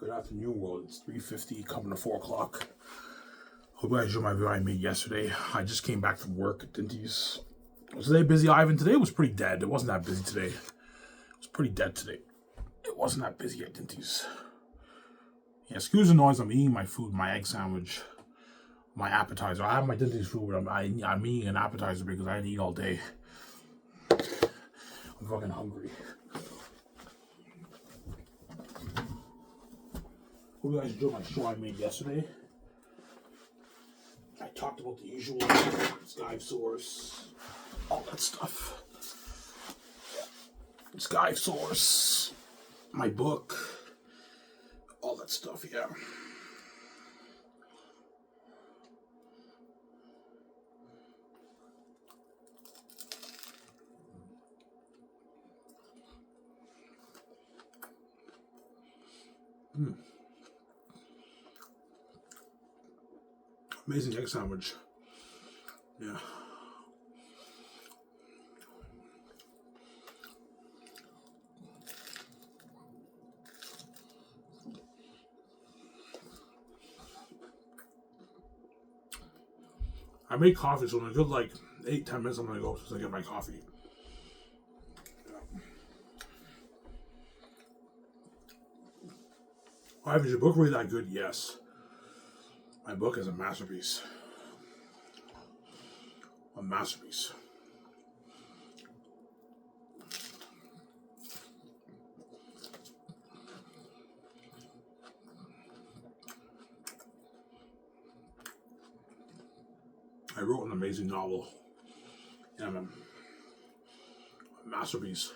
Good afternoon, world. It's 3:50, coming to 4 o'clock. Hope you guys enjoyed my video I made yesterday. I just came back from work at Dinty's. Was today busy, Ivan? Today was pretty dead. It wasn't that busy today. It was pretty dead today. It wasn't that busy at Dinty's. Yeah, excuse the noise. I'm eating my food, my egg sandwich, my appetizer. I have my Dinty's food, but I'm eating an appetizer because I didn't eat all day. I'm fucking hungry. Hope you guys enjoyed my show I made yesterday. I talked about the usual Skype source, all that stuff. Skype source, my book, all that stuff, yeah. Amazing egg sandwich. Yeah. I made coffee, so in a good 8-10 minutes I'm gonna go to get my coffee. Ivan, is your book really that good? Yes. My book is a masterpiece. A masterpiece. I wrote an amazing novel. And a masterpiece.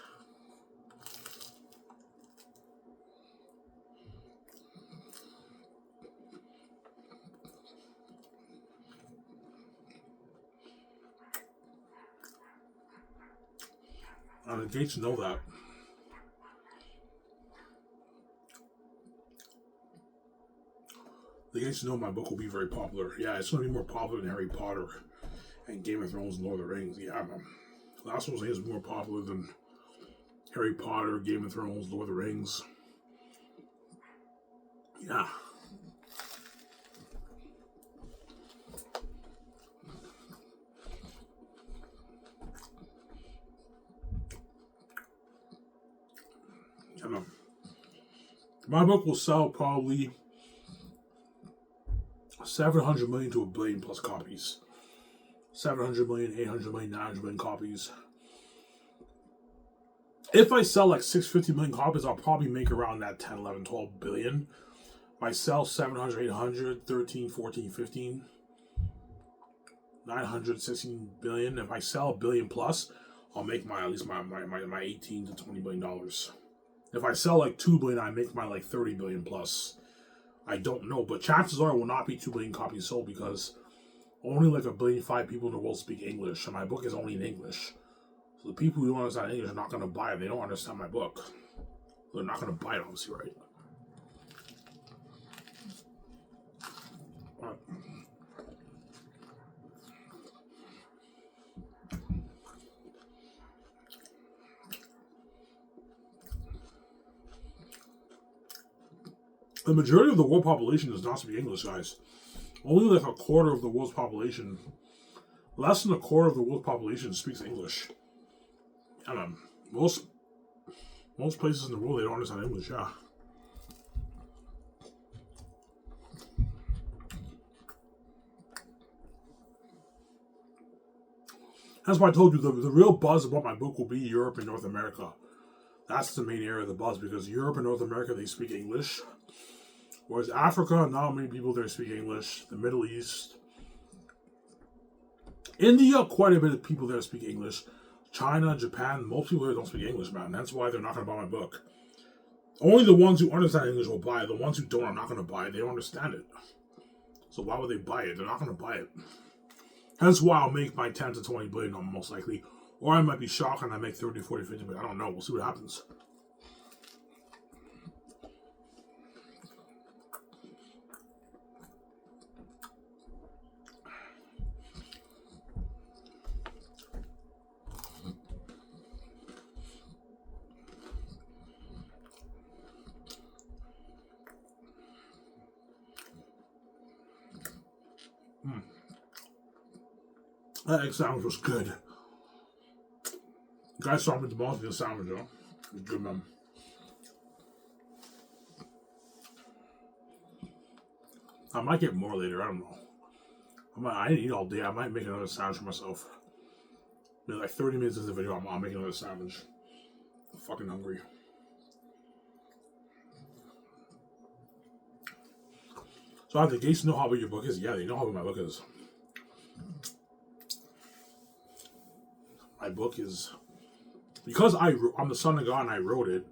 And the Gates know that. The Gates know my book will be very popular. Yeah, it's going to be more popular than Harry Potter and Game of Thrones and Lord of the Rings. Yeah, man. Last one is more popular than Harry Potter, Game of Thrones, Lord of the Rings. Yeah. Yeah, man. My book will sell probably 700 million to 1 billion plus copies. 700 million, 800 million, 900 million copies. If I sell 650 million copies, I'll probably make around that 10, 11, 12 billion. If I sell 700, 800, 13, 14, 15, 900, 16 billion. If I sell 1 billion plus, I'll make at least my 18 to 20 billion dollars. If I sell 2 billion, I make my 30 billion plus. I don't know, but chances are it will not be 2 billion copies sold because only 1.5 billion people in the world speak English, and my book is only in English. So the people who don't understand English are not going to buy it. They don't understand my book. They're not going to buy it, obviously, right? The majority of the world population does not speak English, guys. Only a quarter of the world's population, less than a quarter of the world's population speaks English. And most places in the world, they don't understand English, yeah. That's why I told you the real buzz about my book will be Europe and North America. That's the main area of the buzz because Europe and North America, they speak English. Whereas Africa, not many people there speak English. The Middle East. India, quite a bit of people there speak English. China, Japan, most people there don't speak English, man. That's why they're not going to buy my book. Only the ones who understand English will buy it. The ones who don't are not going to buy it. They don't understand it. So why would they buy it? They're not going to buy it. Hence why I'll make my 10 to 20 billion most likely. Or I might be shocked and I make 30, 40, 50 billion. I don't know. We'll see what happens. That egg sandwich was good. You guys saw me demolishing the sandwich, though. It was good, man. I might get more later. I don't know. I didn't eat all day. I might make another sandwich for myself. Maybe like 30 minutes into the video, I'll make another sandwich. I'm fucking hungry. So, the Gates know how big your book is? Yeah, they know how big my book is. My book is... Because I'm the son of God and I wrote it,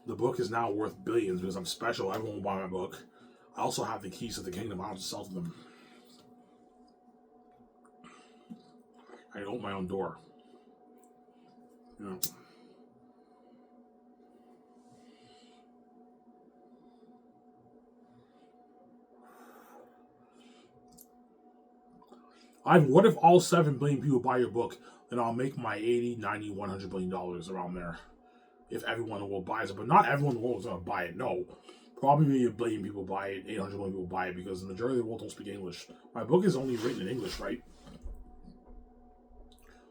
the book is now worth billions because I'm special. Everyone will buy my book. I also have the keys to the kingdom. I'll just sell to them. I own my own door. You know. What if all 7 billion people buy your book? Then I'll make my 80, 90, 100 billion dollars around there. If everyone in the world buys it. But not everyone in the world is going to buy it. No. Probably 1 billion people buy it. 800 million people buy it because the majority of the world don't speak English. My book is only written in English, right?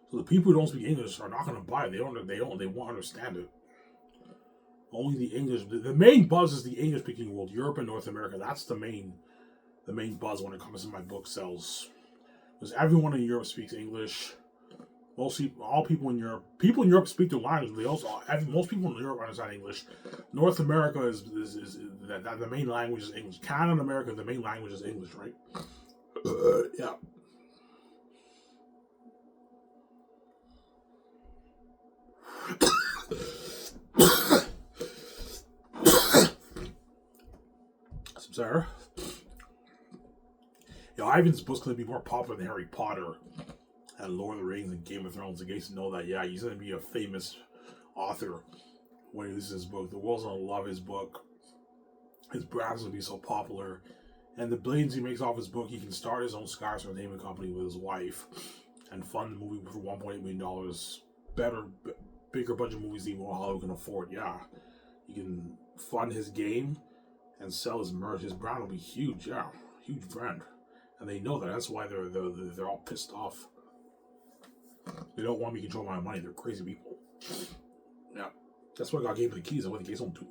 So the people who don't speak English are not going to buy it. They won't understand it. Only the English. The main buzz is the English-speaking world. Europe and North America. That's the main buzz when it comes to my book sales. Because everyone in Europe speaks English. All people in Europe speak their language. Most people in Europe understand English. North America is that the main language is English. Canada and America, the main language is English, right? Yeah. Sarah. Yeah, Ivan's book's gonna be more popular than Harry Potter and Lord of the Rings and Game of Thrones. The guys know that. Yeah, he's gonna be a famous author when he releases his book. The world's gonna love his book. His brand's gonna be so popular, and the billions he makes off his book, he can start his own Scars Entertainment company with his wife and fund the movie for $1.8 million. Bigger budget movies than Hollywood can afford. Yeah, he can fund his game and sell his merch. His brand will be huge. Yeah, huge brand, and they know that. That's why they're all pissed off. They don't want me to control my money. They're crazy people. Yeah, that's why God gave me the keys. And what the keys don't do me.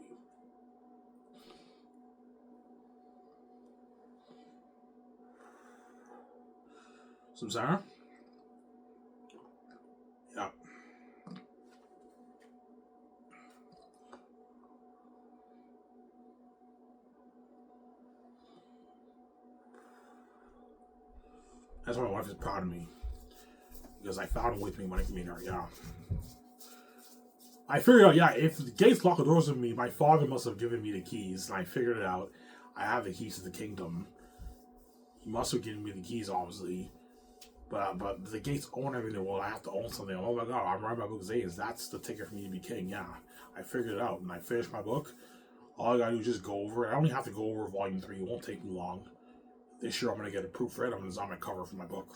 Some Sarah? Yeah. That's why my wife is proud of me. Because I found a way to make money from her. Yeah. I figured out, yeah, if the gates lock the doors with me, my father must have given me the keys, and I figured it out. I have the keys to the kingdom. He must have given me the keys, obviously. But the gates own everything. Well, I have to own something. Oh my god, I'm writing my book Zayas. That's the ticket for me to be king. Yeah. I figured it out. And I finished my book. All I gotta do is just go over it. I only have to go over volume 3. It won't take me long. This year I'm gonna get a proof read. I'm gonna design my cover for my book.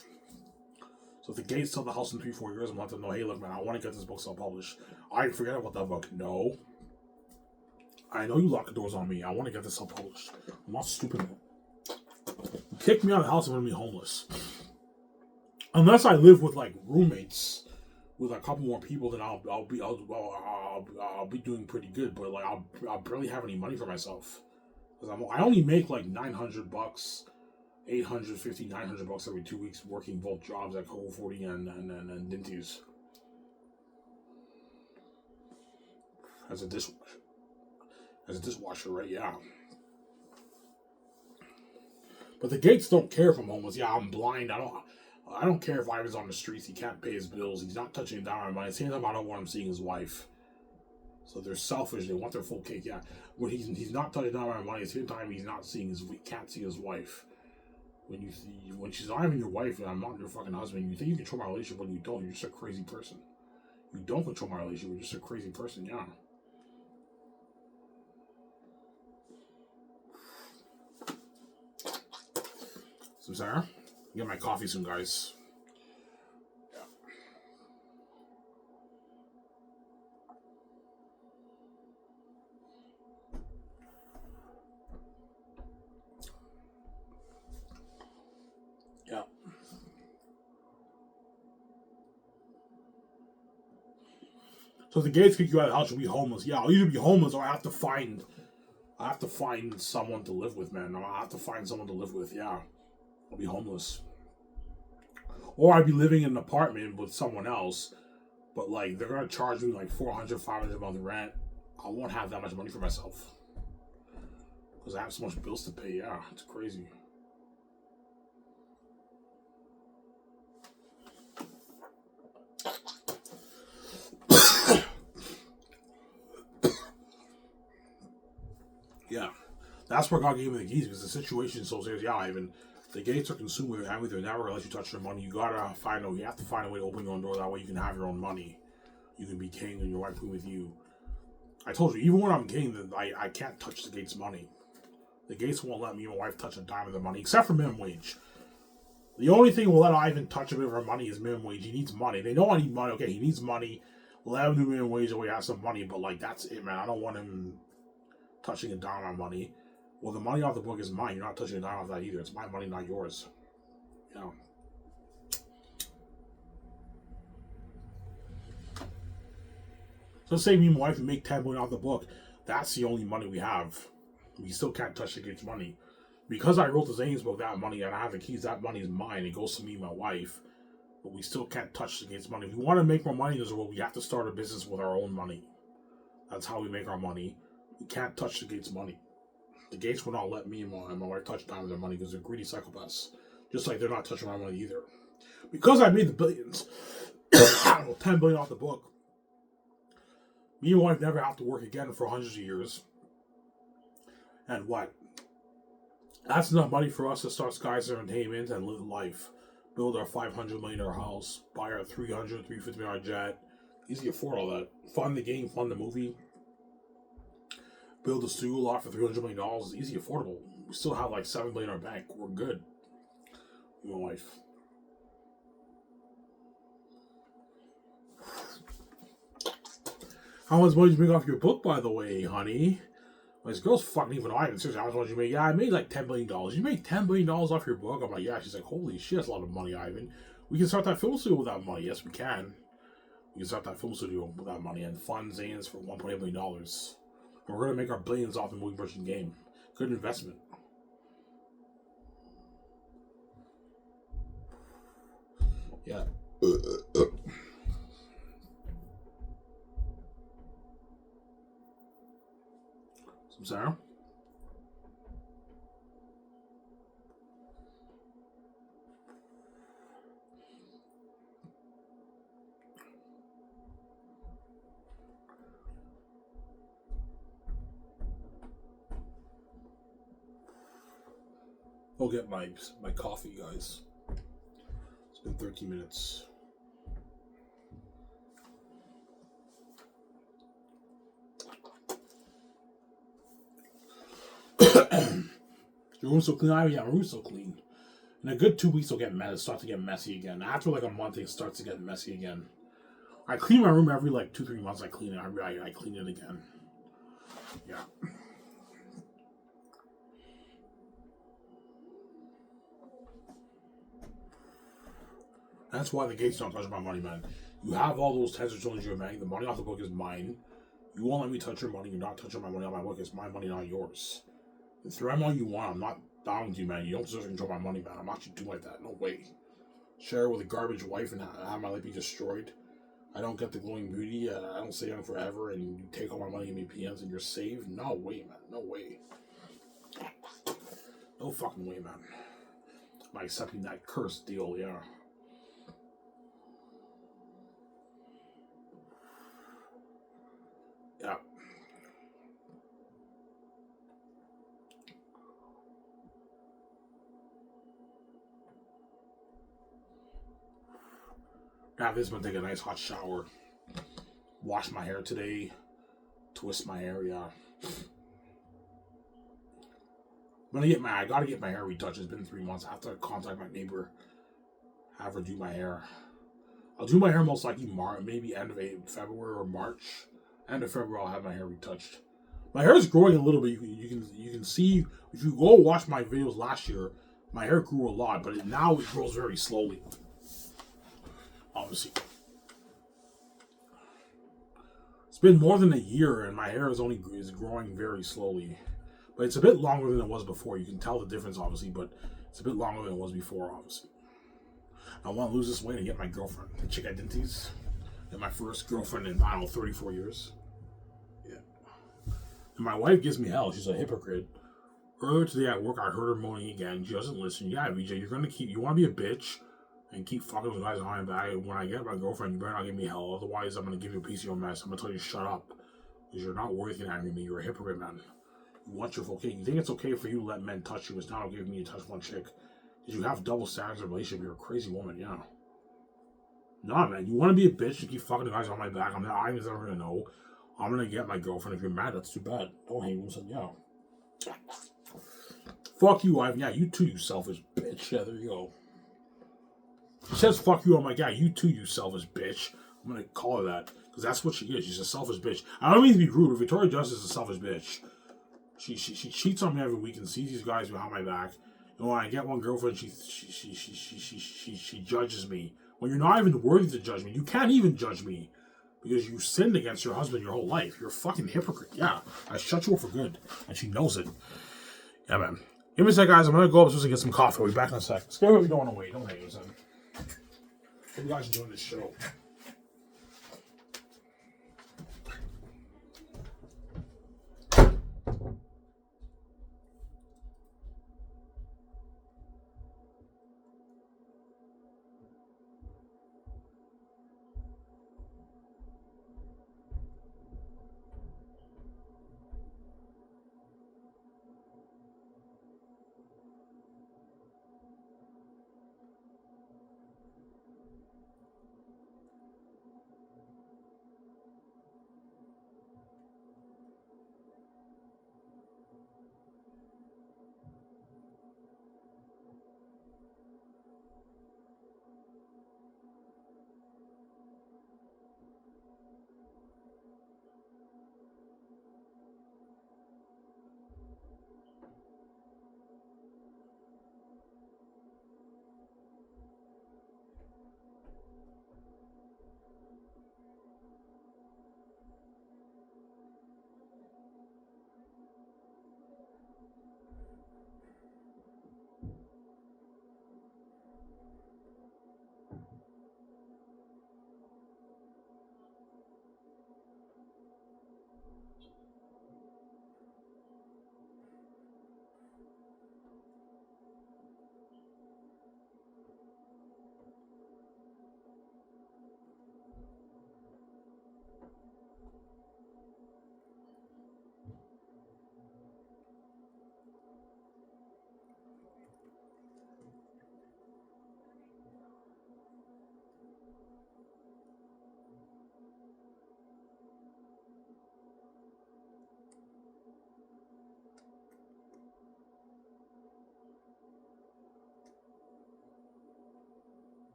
So if the gates sell the house in 3-4 years, I'm gonna have to know, hey look man, I wanna get this book self-published. I forget about that book. No. I know you lock the doors on me. I wanna get this self-published. I'm not stupid, man. You kick me out of the house, I'm gonna be homeless. Unless I live with like roommates, with a couple more people, then I'll be doing pretty good. But like I'll barely have any money for myself because I only make like $900, $850, $900 every 2 weeks working both jobs at Coco 40 and Dinties as a dishwasher, right? Yeah. But the gates don't care if I'm homeless. Yeah, I'm blind. I don't care if Ivan's on the streets. He can't pay his bills. He's not touching down on my money. At the same time, I don't want him seeing his wife. So they're selfish. They want their full cake. Yeah, when he's not touching down on my money. At the same time, he can't see his wife. When she's not even your wife and I'm not your fucking husband, you think you control my relationship, but you don't. You're just a crazy person. You don't control my relationship. You're just a crazy person. Yeah. So Sarah, get my coffee soon, guys. Yeah. So if the gates kick you out of the house, you'll be homeless. Yeah, I'll either be homeless or I have to find someone to live with, man. I have to find someone to live with. Yeah, I'll be homeless, or I'd be living in an apartment with someone else. But like they're gonna charge me like 400, 500 a month rent. I won't have that much money for myself because I have so much bills to pay. Yeah, it's crazy. Yeah, that's where God gave me the keys because the situation is so serious. Yeah, Ivan, the gates are consumed with everything. They're never gonna let you touch your money. You have to find a way to open your own door. That way you can have your own money. You can be king and your wife queen with you. I told you, even when I'm king, I can't touch the gates' money. The gates won't let me and my wife touch a dime of the money, except for minimum wage. The only thing we'll let Ivan touch a bit of our money is minimum wage. He needs money. They know I need money. Okay, he needs money. Let him do minimum wage so he has some money, but like that's it, man. I don't want him touching a dime on money. Well, the money off the book is mine. You're not touching a dime off that either. It's my money, not yours. You know. So say me and my wife make $10 million off the book. That's the only money we have. We still can't touch the kids' money. Because I wrote the Zane's book, that money, and I have the keys, that money is mine. It goes to me and my wife. But we still can't touch the kids' money. If we want to make more money in this world, we have to start a business with our own money. That's how we make our money. We can't touch the Gates' money. The Gates will not let me and my wife touch down their money because they're greedy psychopaths. Just like they're not touching my money either. Because I made the billions, I don't know, $10 billion off the book, me and my wife never have to work again for hundreds of years. And what? That's enough money for us to start Skies Entertainment and live life. Build our $500 million house, buy our $350 million jet. Easy to afford all that. Fund the game, fund the movie. Build a studio lot for $300 million. Easy, affordable. We still have like $7 billion in our bank. We're good. My wife. How much money did you make off your book, by the way, honey? Well, this girl's fucking even Ivan. Seriously, how much money did you make? Yeah, I made like $10 billion. You made $10 billion off your book? I'm like, yeah. She's like, holy shit, that's a lot of money, Ivan. We can start that film studio with that money. Yes, we can. We can start that film studio with that money and fund Zane's for $1.8 billion. And we're going to make our billions off the movie version game. Good investment. Yeah. Some Sarah? I'll get my coffee, guys. It's been 13 minutes. Your room's so clean. Yeah, my room's so clean. In a good 2 weeks, it'll start to get messy again. After like a month, it starts to get messy again. I clean my room every like 2-3 months. I clean it. I clean it again. Yeah. That's why the Gates don't touch my money, man. You have all those tens of trillions you're making. The money off the book is mine. You won't let me touch your money. You're not touching my money on my book. It's my money, not yours. Threaten all you want. I'm not down with you, man. You don't deserve to control my money, man. I'm not doing like that. No way. Share it with a garbage wife and have my life be destroyed. I don't get the glowing beauty. I don't stay young forever, and you take all my money and me PMs and you're saved. No way, man. No way. No fucking way, man. I'm accepting that cursed deal, yeah. Yeah. Now this one, take a nice hot shower. Wash my hair today. Twist my hair, yeah. I gotta get my hair retouched. It's been 3 months. I have to contact my neighbor. Have her do my hair. I'll do my hair most likely maybe end of February or March. End of February, I'll have my hair retouched. My hair is growing a little bit. You can see if you go watch my videos last year, my hair grew a lot, but now it grows very slowly. Obviously. It's been more than a year, and my hair is growing very slowly. But it's a bit longer than it was before. You can tell the difference, obviously, but it's a bit longer than it was before, obviously. I want to lose this weight and get my girlfriend, the chick I didn't tease. Get my first girlfriend in, I don't know, 34 years. Yeah. And my wife gives me hell. She's a hypocrite. Earlier today at work, I heard her moaning again. She doesn't listen. Yeah, VJ, you want to be a bitch and keep fucking with guys behind my back. When I get my girlfriend, you better not give me hell. Otherwise, I'm going to give you a piece of your mess. I'm going to tell you, shut up. Because you're not worthy of me. You're a hypocrite, man. You want your okay. You think it's okay for you to let men touch you. It's not okay for me to touch one chick. Because you have double standards in a relationship. You're a crazy woman, yeah. Nah, man. You want to be a bitch and keep fucking the guys on my back. I'm never going to know. I'm going to get my girlfriend. If you're mad, that's too bad. Don't hate me and say, yeah. Fuck you, Ivan. Yeah, you too, you selfish bitch. Yeah, there you go. She says fuck you. I'm like, yeah, you too, you selfish bitch. I'm going to call her that. Because that's what she is. She's a selfish bitch. I don't mean to be rude, but Victoria Justice is a selfish bitch. She cheats on me every week and sees these guys behind my back. And when I get one girlfriend, she judges me. When you're not even worthy to judge me, you can't even judge me because you sinned against your husband your whole life. You're a fucking hypocrite. Yeah, I shut you up for good, and she knows it. Yeah, man. Give me a sec, guys. I'm gonna go upstairs and get some coffee. I'll be back in a sec. Scare me if you don't want to wait. Don't hate me, son. Hope you guys are enjoying this show.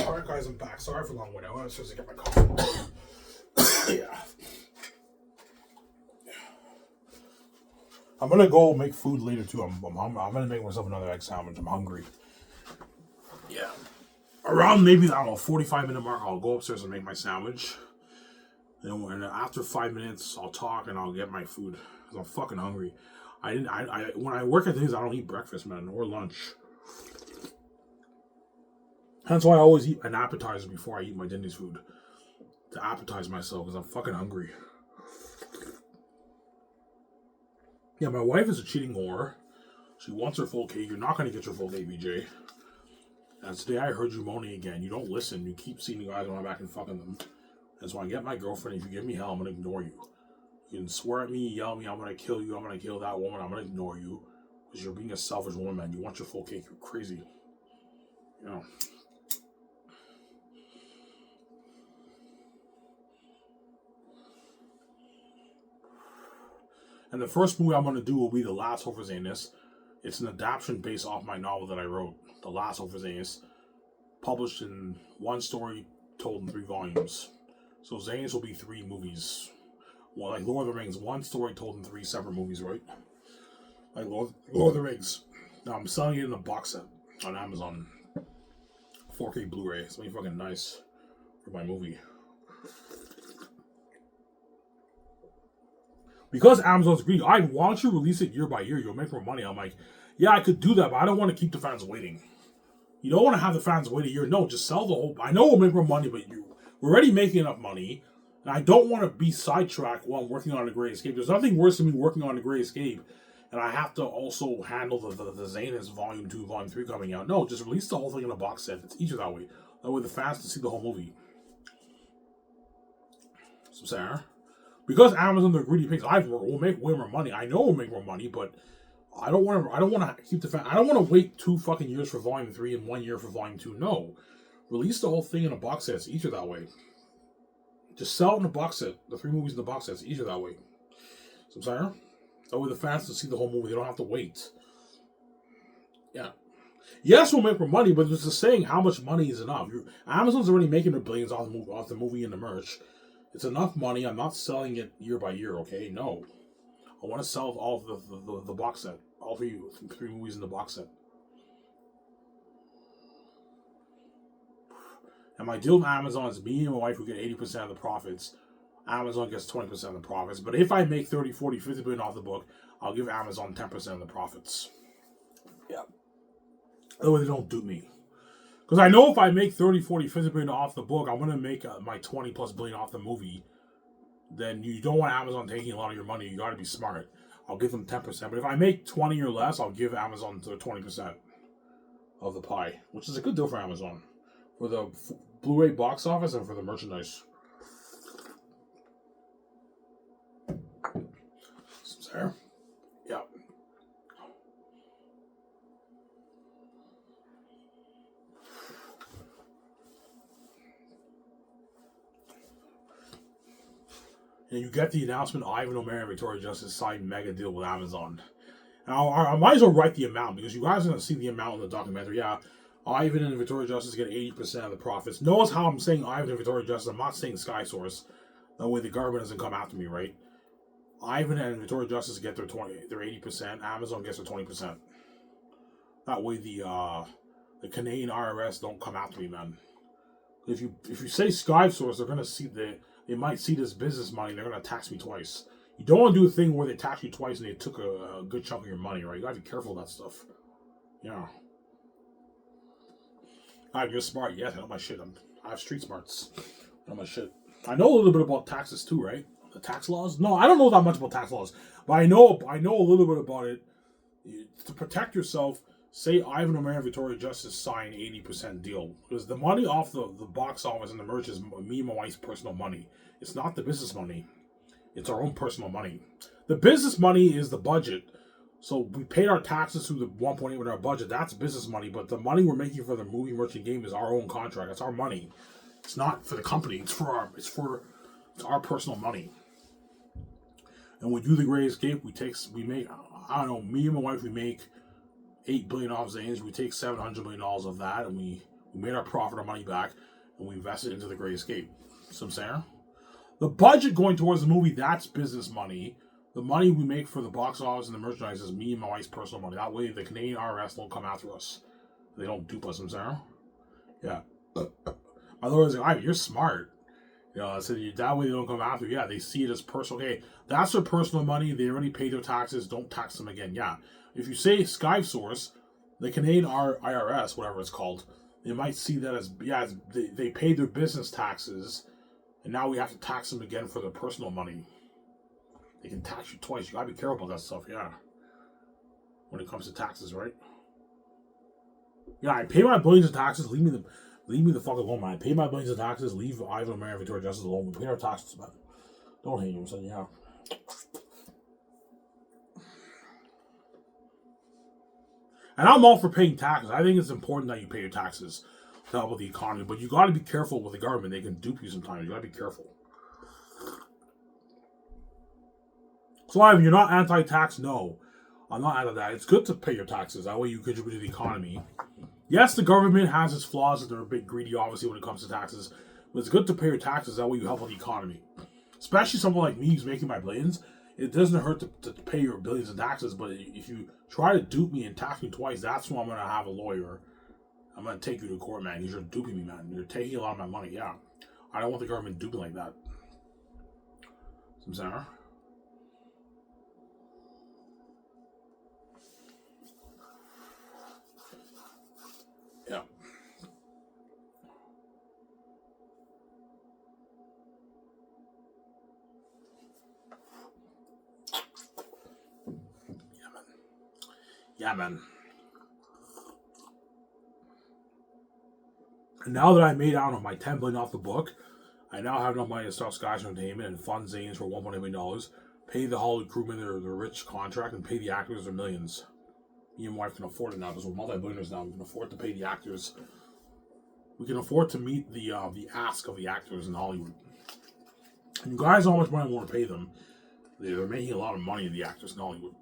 Alright, guys, I'm back. Sorry for long window. I was supposed to get my coffee. Yeah. I'm gonna go make food later too. I'm gonna make myself another egg sandwich. I'm hungry. Yeah. Around maybe, I don't know, 45-minute mark, I'll go upstairs and make my sandwich. Then after 5 minutes, I'll talk and I'll get my food because I'm fucking hungry. When I work at things, I don't eat breakfast, man, or lunch. That's why I always eat an appetizer before I eat my Denny's food. To appetize myself, because I'm fucking hungry. Yeah, my wife is a cheating whore. She wants her full cake. You're not going to get your full cake, BJ. And today I heard you moaning again. You don't listen. You keep seeing the guys on my back and fucking them. That's why I get my girlfriend. If you give me hell, I'm gonna ignore you. You can swear at me, yell at me, I'm gonna kill you, I'm gonna kill that woman, I'm gonna ignore you. Because you're being a selfish woman, man. You want your full cake, you're crazy. You know. And the first movie I'm gonna do will be The Last Hope for Zanus. It's an adaptation based off my novel that I wrote, The Last Hope for Zanus, published in one story told in 3 volumes. So Zanus will be 3 movies. Well, like Lord of the Rings, one story told in 3 separate movies, right? Like Lord of the Rings. Now I'm selling it in a box set on Amazon. 4K Blu-ray. It's really fucking nice for my movie. Because Amazon's greedy, why don't you release it year by year? You'll make more money. I'm like, yeah, I could do that, but I don't want to keep the fans waiting. You don't want to have the fans wait a year. No, just sell the whole. I know we'll make more money, but we're already making enough money. And I don't want to be sidetracked while I'm working on The Great Escape. There's nothing worse than me working on The Great Escape, and I have to also handle the Zanus Volume 2, Volume 3 coming out. No, just release the whole thing in a box set. It's easier that way. That way the fans can see the whole movie. So, Sarah. Because Amazon, they're greedy pigs, we'll make way more money. I know we'll make more money, but I don't want to keep the fan. I don't want to wait 2 fucking years for Volume 3 and 1 year for Volume 2. No. Release the whole thing in a box set. It's easier that way. Just sell it in a box set. The 3 movies in the box set. It's easier that way. So I'm sorry. That way the fans can see the whole movie. They don't have to wait. Yeah. Yes, we'll make more money, but it's just saying how much money is enough. Amazon's already making their billions off the movie and the merch. It's enough money. I'm not selling it year by year, okay? No. I want to sell all of the box set. All 3 movies in the box set. And my deal with Amazon is me and my wife will get 80% of the profits. Amazon gets 20% of the profits. But if I make 30, 40, 50 billion off the book, I'll give Amazon 10% of the profits. Yeah. That way they don't dupe me. Because I know if I make 30, 40, 50 billion off the book, I'm going to make my 20 plus billion off the movie. Then you don't want Amazon taking a lot of your money. You got to be smart. I'll give them 10%. But if I make 20 or less, I'll give Amazon the 20% of the pie. Which is a good deal for Amazon. For the Blu-ray box office and for the merchandise. There. Yeah. And you get the announcement Ivan O'Mara and Victoria Justice signed mega deal with Amazon. Now, I might as well write the amount because you guys are going to see the amount in the documentary. Yeah, Ivan and Victoria Justice get 80% of the profits. Notice how I'm saying Ivan and Victoria Justice. I'm not saying Sky Source. That way the government doesn't come after me, right? Ivan and Victoria Justice get their 80%. Amazon gets their 20%. That way the Canadian IRS don't come after me, man. If you say Sky Source, they're gonna see they might see this business money. They're gonna tax me twice. You don't want to do a thing where they tax you twice and they took a good chunk of your money, right? You gotta be careful of that stuff. Yeah. You're smart. Yes, I know my shit. I have street smarts. I know my shit. I know a little bit about taxes too, right? The tax laws? No, I don't know that much about tax laws, but I know a little bit about it. To protect yourself, say Ivan O'Mara and Victoria Justice sign 80% deal. Because the money off the box office and the merch is me and my wife's personal money. It's not the business money. It's our own personal money. The business money is the budget. So we paid our taxes through the 1.8 with our budget. That's business money. But the money we're making for the movie, merch, and game is our own contract. That's our money. It's not for the company. It's our personal money. And we do The Great Escape. We make, I don't know, me and my wife, we make $8 billion off Zanes. We take $700 million of that, and we made our profit, our money back, and we invest it into The Great Escape. So I'm saying, the budget going towards the movie, that's business money. The money we make for the box office and the merchandise is me and my wife's personal money. That way, the Canadian IRS don't come after us. They don't dupe us. I'm saying, yeah. My lawyer's like, you're smart. You know, I said, that way they don't come after you. Yeah, they see it as personal. Okay, that's their personal money. They already paid their taxes. Don't tax them again. Yeah. If you say Sky Source, the Canadian IRS, whatever it's called, they might see that as, yeah, they paid their business taxes, and now we have to tax them again for their personal money. They can tax you twice. You gotta be careful about that stuff, yeah. When it comes to taxes, right? Yeah, I pay my billions of taxes. Leave me the fuck alone, man. I pay my billions of taxes. Leave Ivan, Mary, Victoria Justice alone. We pay our taxes, man. Don't hate you, son. Yeah. And I'm all for paying taxes. I think it's important that you pay your taxes to help with the economy. But you got to be careful with the government. They can dupe you sometimes. You got to be careful. So, Ivan, you're not anti-tax? No. I'm not anti that. It's good to pay your taxes. That way you contribute to the economy. Yes, the government has its flaws and they're a bit greedy, obviously, when it comes to taxes. But it's good to pay your taxes. That way you help with the economy. Especially someone like me who's making my billions. It doesn't hurt to pay your billions in taxes. But if you try to dupe me and tax me twice, that's when I'm going to have a lawyer. I'm going to take you to court, man. Because you're duping me, man. You're taking a lot of my money. Yeah. I don't want the government duping like that. Some Sarah. Yeah. Yeah, man. And now that I made out on my $10 billion off the book, I now have enough money to start Sky's Entertainment and fund Zane's for $1.8 million, pay the Hollywood crewmen their rich contract, and pay the actors their millions. Me and my wife can afford it now because we're multi-billionaires now. We can afford to pay the actors. We can afford to meet the ask of the actors in Hollywood. And you guys know how much money I want to pay them. They're making a lot of money, the actors in Hollywood.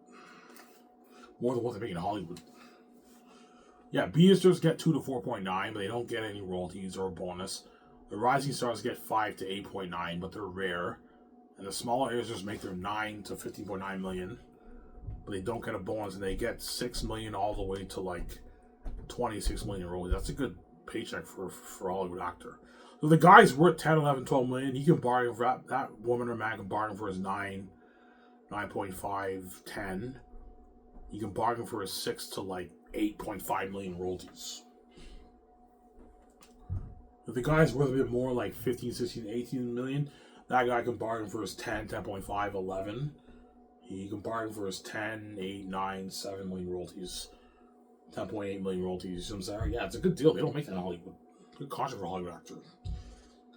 More than what they make in Hollywood. Yeah, B-listers get 2 to 4.9, but they don't get any royalties or a bonus. The rising stars get 5 to 8.9, but they're rare. And the smaller A-listers make their 9 to 15.9 million, but they don't get a bonus, and they get 6 million all the way to like 26 million royalties. That's a good paycheck for a Hollywood actor. So the guy's worth 10, 11, 12 million. He can bargain for that woman or man can bargain for his 9, 9.5, 10. You can bargain for his 6 to like 8.5 million royalties. If the guy's worth a bit more, like 15, 16, 18 million, that guy can bargain for his 10, 10.5, 11. He can bargain for his 10, 8, 9, 7 million royalties. 10.8 million royalties. You know what I'm saying? Yeah, it's a good deal. They don't make that in Hollywood. Good contract for a Hollywood actor.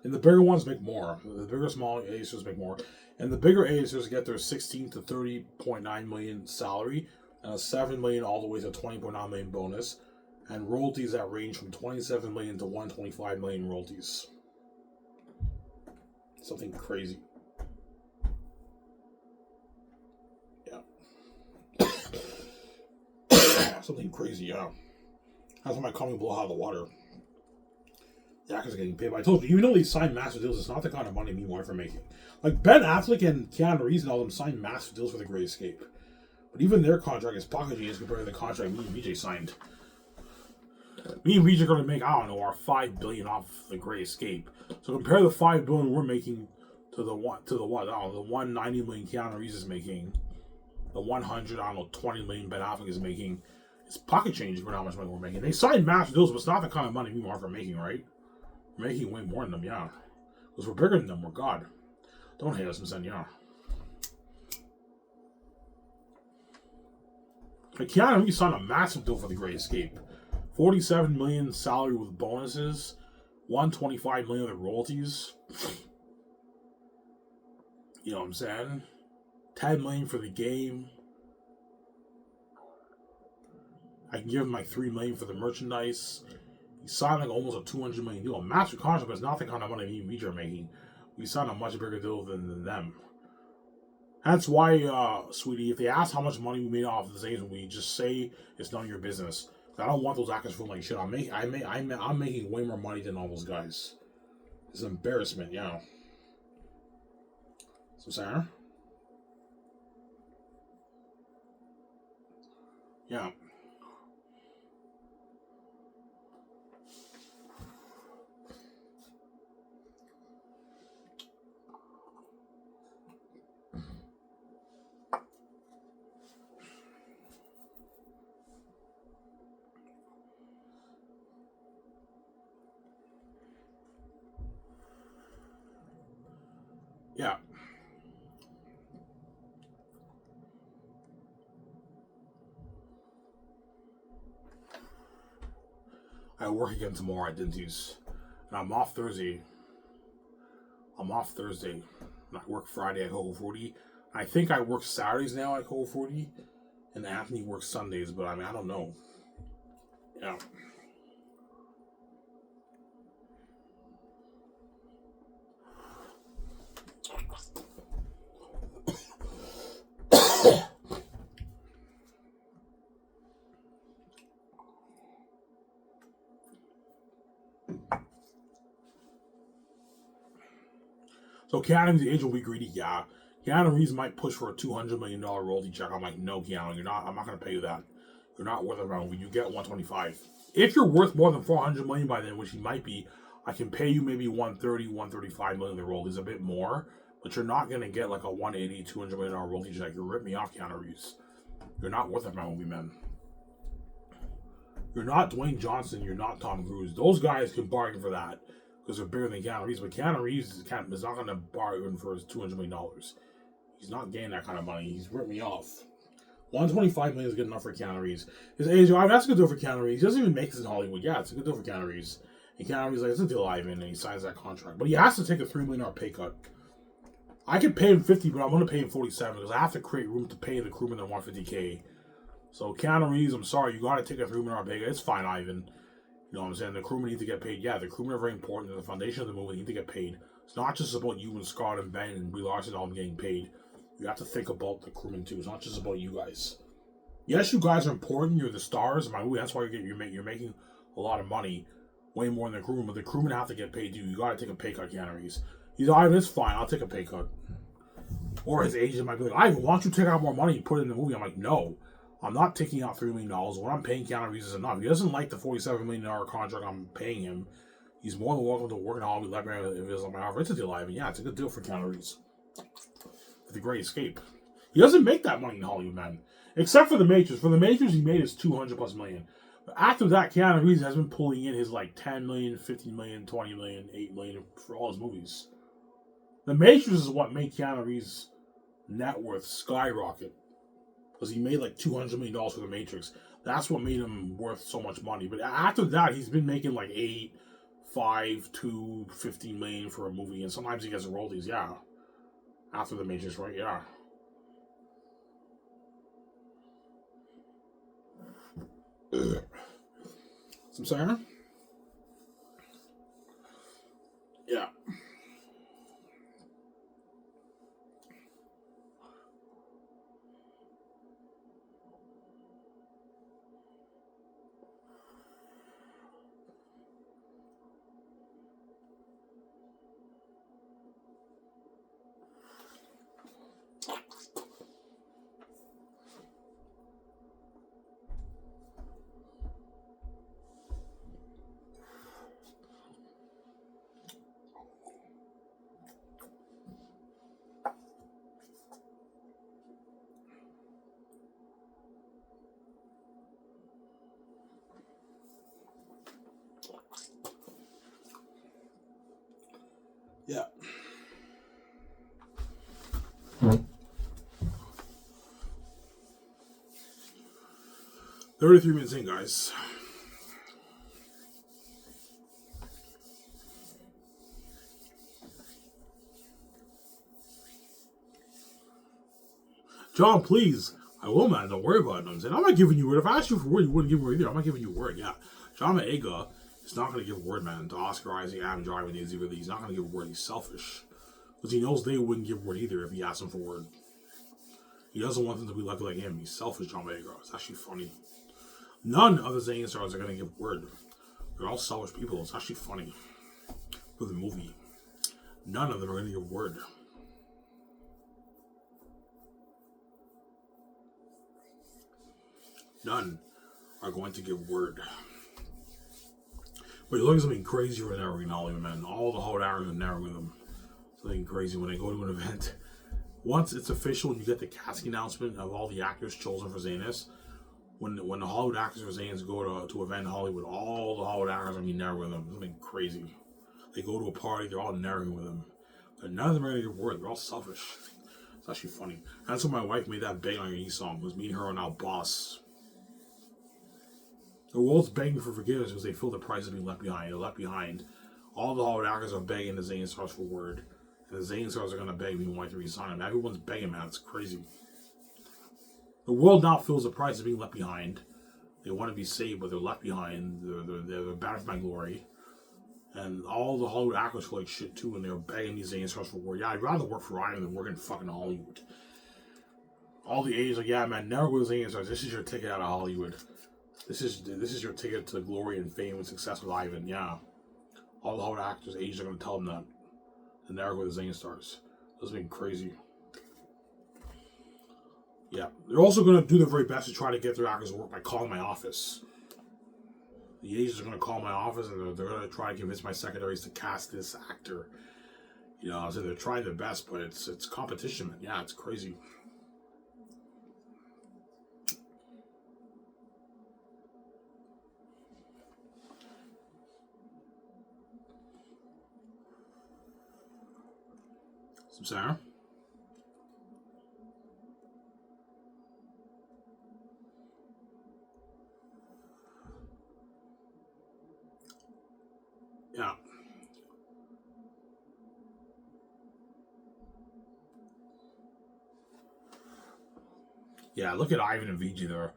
And the bigger ones make more. The bigger, small A-listers make more. And the bigger A-listers get their 16 to 30.9 million salary, and a 7 million all the way to 20.9 million bonus, and royalties that range from 27 million to 125 million royalties. Something crazy. Yeah. Something crazy, yeah. That's why my company blow out of the water. The actors are getting paid. But I told you, even though they sign massive deals, it's not the kind of money me and my wife are making. Like Ben Affleck and Keanu Reeves and all them signed massive deals for The Great Escape. But even their contract is pocket change compared to the contract me and VJ signed. Me and VJ are going to make, I don't know, our $5 billion off The Great Escape. So compare the $5 billion we're making to the what? I don't know, the 190 million Keanu Reeves is making, the 100, I don't know, 20 million Ben Affleck is making. It's pocket change for how much money we're making. They signed massive deals, but it's not the kind of money me and my wife are making, right? We're making way more than them, yeah. Because we're bigger than them, we're God. Don't hate us, I'm saying, yeah. Like Keanu Reeves signed a massive deal for The Great Escape. 47 million salary with bonuses, 125 million with royalties. You know what I'm saying? 10 million for the game. I can give him like 3 million for the merchandise. He signed like almost a 200 million deal. A massive contract, but it's not the kind of money me and VJ are making. We signed a much bigger deal than them. That's why, sweetie, if they ask how much money we made off of the Zanes, we just say it's none of your business. I don't want those actors feeling like shit. I'm making way more money than all those guys. It's an embarrassment, yeah. So, Sarah? Yeah. Yeah. I work again tomorrow at Dinty's. And I'm off Thursday. And I work Friday at Coco 40. I think I work Saturdays now at Coco 40. And Anthony works Sundays, but I mean, I don't know. Yeah. So Keanu Reeves' age will be greedy, yeah. Keanu Reeves might push for a $200 million royalty check. I'm like, no, Keanu, you're not. I'm not going to pay you that. You're not worth around. You get 125. If you're worth more than 400 million by then, which he might be, I can pay you maybe 130, 135 million. The royalties a bit more, but you're not going to get like a 180, $200 million royalty check. You rip me off, Keanu Reeves. You're not worth around movie, man. You're not Dwayne Johnson. You're not Tom Cruise. Those guys can bargain for that. Because they're bigger than Keanu Reeves, but Keanu Reeves is not going to bargain for his $200 million. He's not getting that kind of money. He's ripped me off. 125 million is good enough for Keanu Reeves. His age, that's a good deal for Keanu Reeves. He doesn't even make this in Hollywood. Yeah, it's a good deal for Keanu Reeves. And Keanu Reeves like, it's a deal, Ivan, and he signs that contract. But he has to take a $3 million pay cut. I could pay him 50, but I'm going to pay him 47 because I have to create room to pay the crewman at 150K. So Keanu Reeves, I'm sorry, you got to take a $3 million pay cut. It's fine, Ivan. You know what I'm saying? The crewmen need to get paid. Yeah, the crewmen are very important. They're the foundation of the movie. They need to get paid. It's not just about you and Scott and Ben and Brie Larson all getting paid. You have to think about the crewmen too. It's not just about you guys. Yes, you guys are important. You're the stars of my movie. That's why you're making a lot of money, way more than the crewmen. But the crewmen have to get paid too. You got to take a pay cut, Keanu Reeves. He's like, it's fine. I'll take a pay cut. Or his agent might be like, Ivan, why don't you take out more money and put it in the movie? I'm like, no. I'm not taking out $3 million. What I'm paying Keanu Reeves is enough. He doesn't like the $47 million contract I'm paying him. He's more than welcome to work in Hollywood. Let me know if it was on my offer. It's a deal, Ivan. Yeah, it's a good deal for Keanu Reeves. For The Great Escape. He doesn't make that money in Hollywood, man. Except for The Matrix. For The Matrix, he made his $200+ million. But after that, Keanu Reeves has been pulling in his like $10 million, $15 million, $20 million, $8 million for all his movies. The Matrix is what made Keanu Reeves' net worth skyrocket. Because he made like $200 million for The Matrix. That's what made him worth so much money. But after that, he's been making like 8, 5, 2, 15 million for a movie. And sometimes he gets royalties, yeah. After The Matrix, right? Yeah. Some Sarah? Yeah. Yeah. 33 minutes in, guys. John, please. I will, man. Don't worry about it. I'm saying I'm not giving you word. If I asked you for word, you wouldn't give word either. I'm not giving you word. Yeah. John Boyega is not going to give word, man, to Oscar Isaac, Adam Driver, Daisy Ridley. He's not going to give word. He's selfish. Because he knows they wouldn't give word either if he asked them for word. He doesn't want them to be lucky like him. He's selfish, John Boyega. It's actually funny. None of the Zayn stars are going to give word. They're all selfish people. It's actually funny. For the movie. None of them are going to give word. None are going to give word. But you look at something crazy for narrowing Hollywood, man. All the Hollywood actors are narrowing them. Something crazy when they go to an event. Once it's official and you get the casting announcement of all the actors chosen for Zaynus, when the Hollywood actors for Zaynus go to event in Hollywood, all the Hollywood actors are going to be narrowing them. Something crazy. They go to a party, they're all narrowing with them. But none of them are going to give word. They're all selfish. It's actually funny. That's when my wife made that Bang on Your Knee song. It was me and her on our boss. The world's begging for forgiveness because they feel the price of being left behind. They're left behind. All the Hollywood actors are begging the Zayn stars for word. And the Zayn stars are going to beg me to resign him. Everyone's begging, man. It's crazy. The world now feels the price of being left behind. They want to be saved, but they're left behind. They're battered for my glory. And all the Hollywood actors feel like shit too, and they're begging these Zayn stars for word. Yeah, I'd rather work for Ryan than work in fucking Hollywood. All the A's like, yeah, man, never go to Zayn stars. This is your ticket out of Hollywood. This is your ticket to glory and fame and success with Ivan. Yeah. All the Hollywood actors, A's are going to tell them that. And never go to Zayn stars. That's been crazy. Yeah. They're also going to do their very best to try to get their actors to work by calling my office. The agents are going to call my office and they're going to try to convince my secretaries to cast this actor. You know, so they're trying their best, but it's competition, man. Yeah, it's crazy. Sarah? Yeah. Yeah, look at Ivan and VJ. They're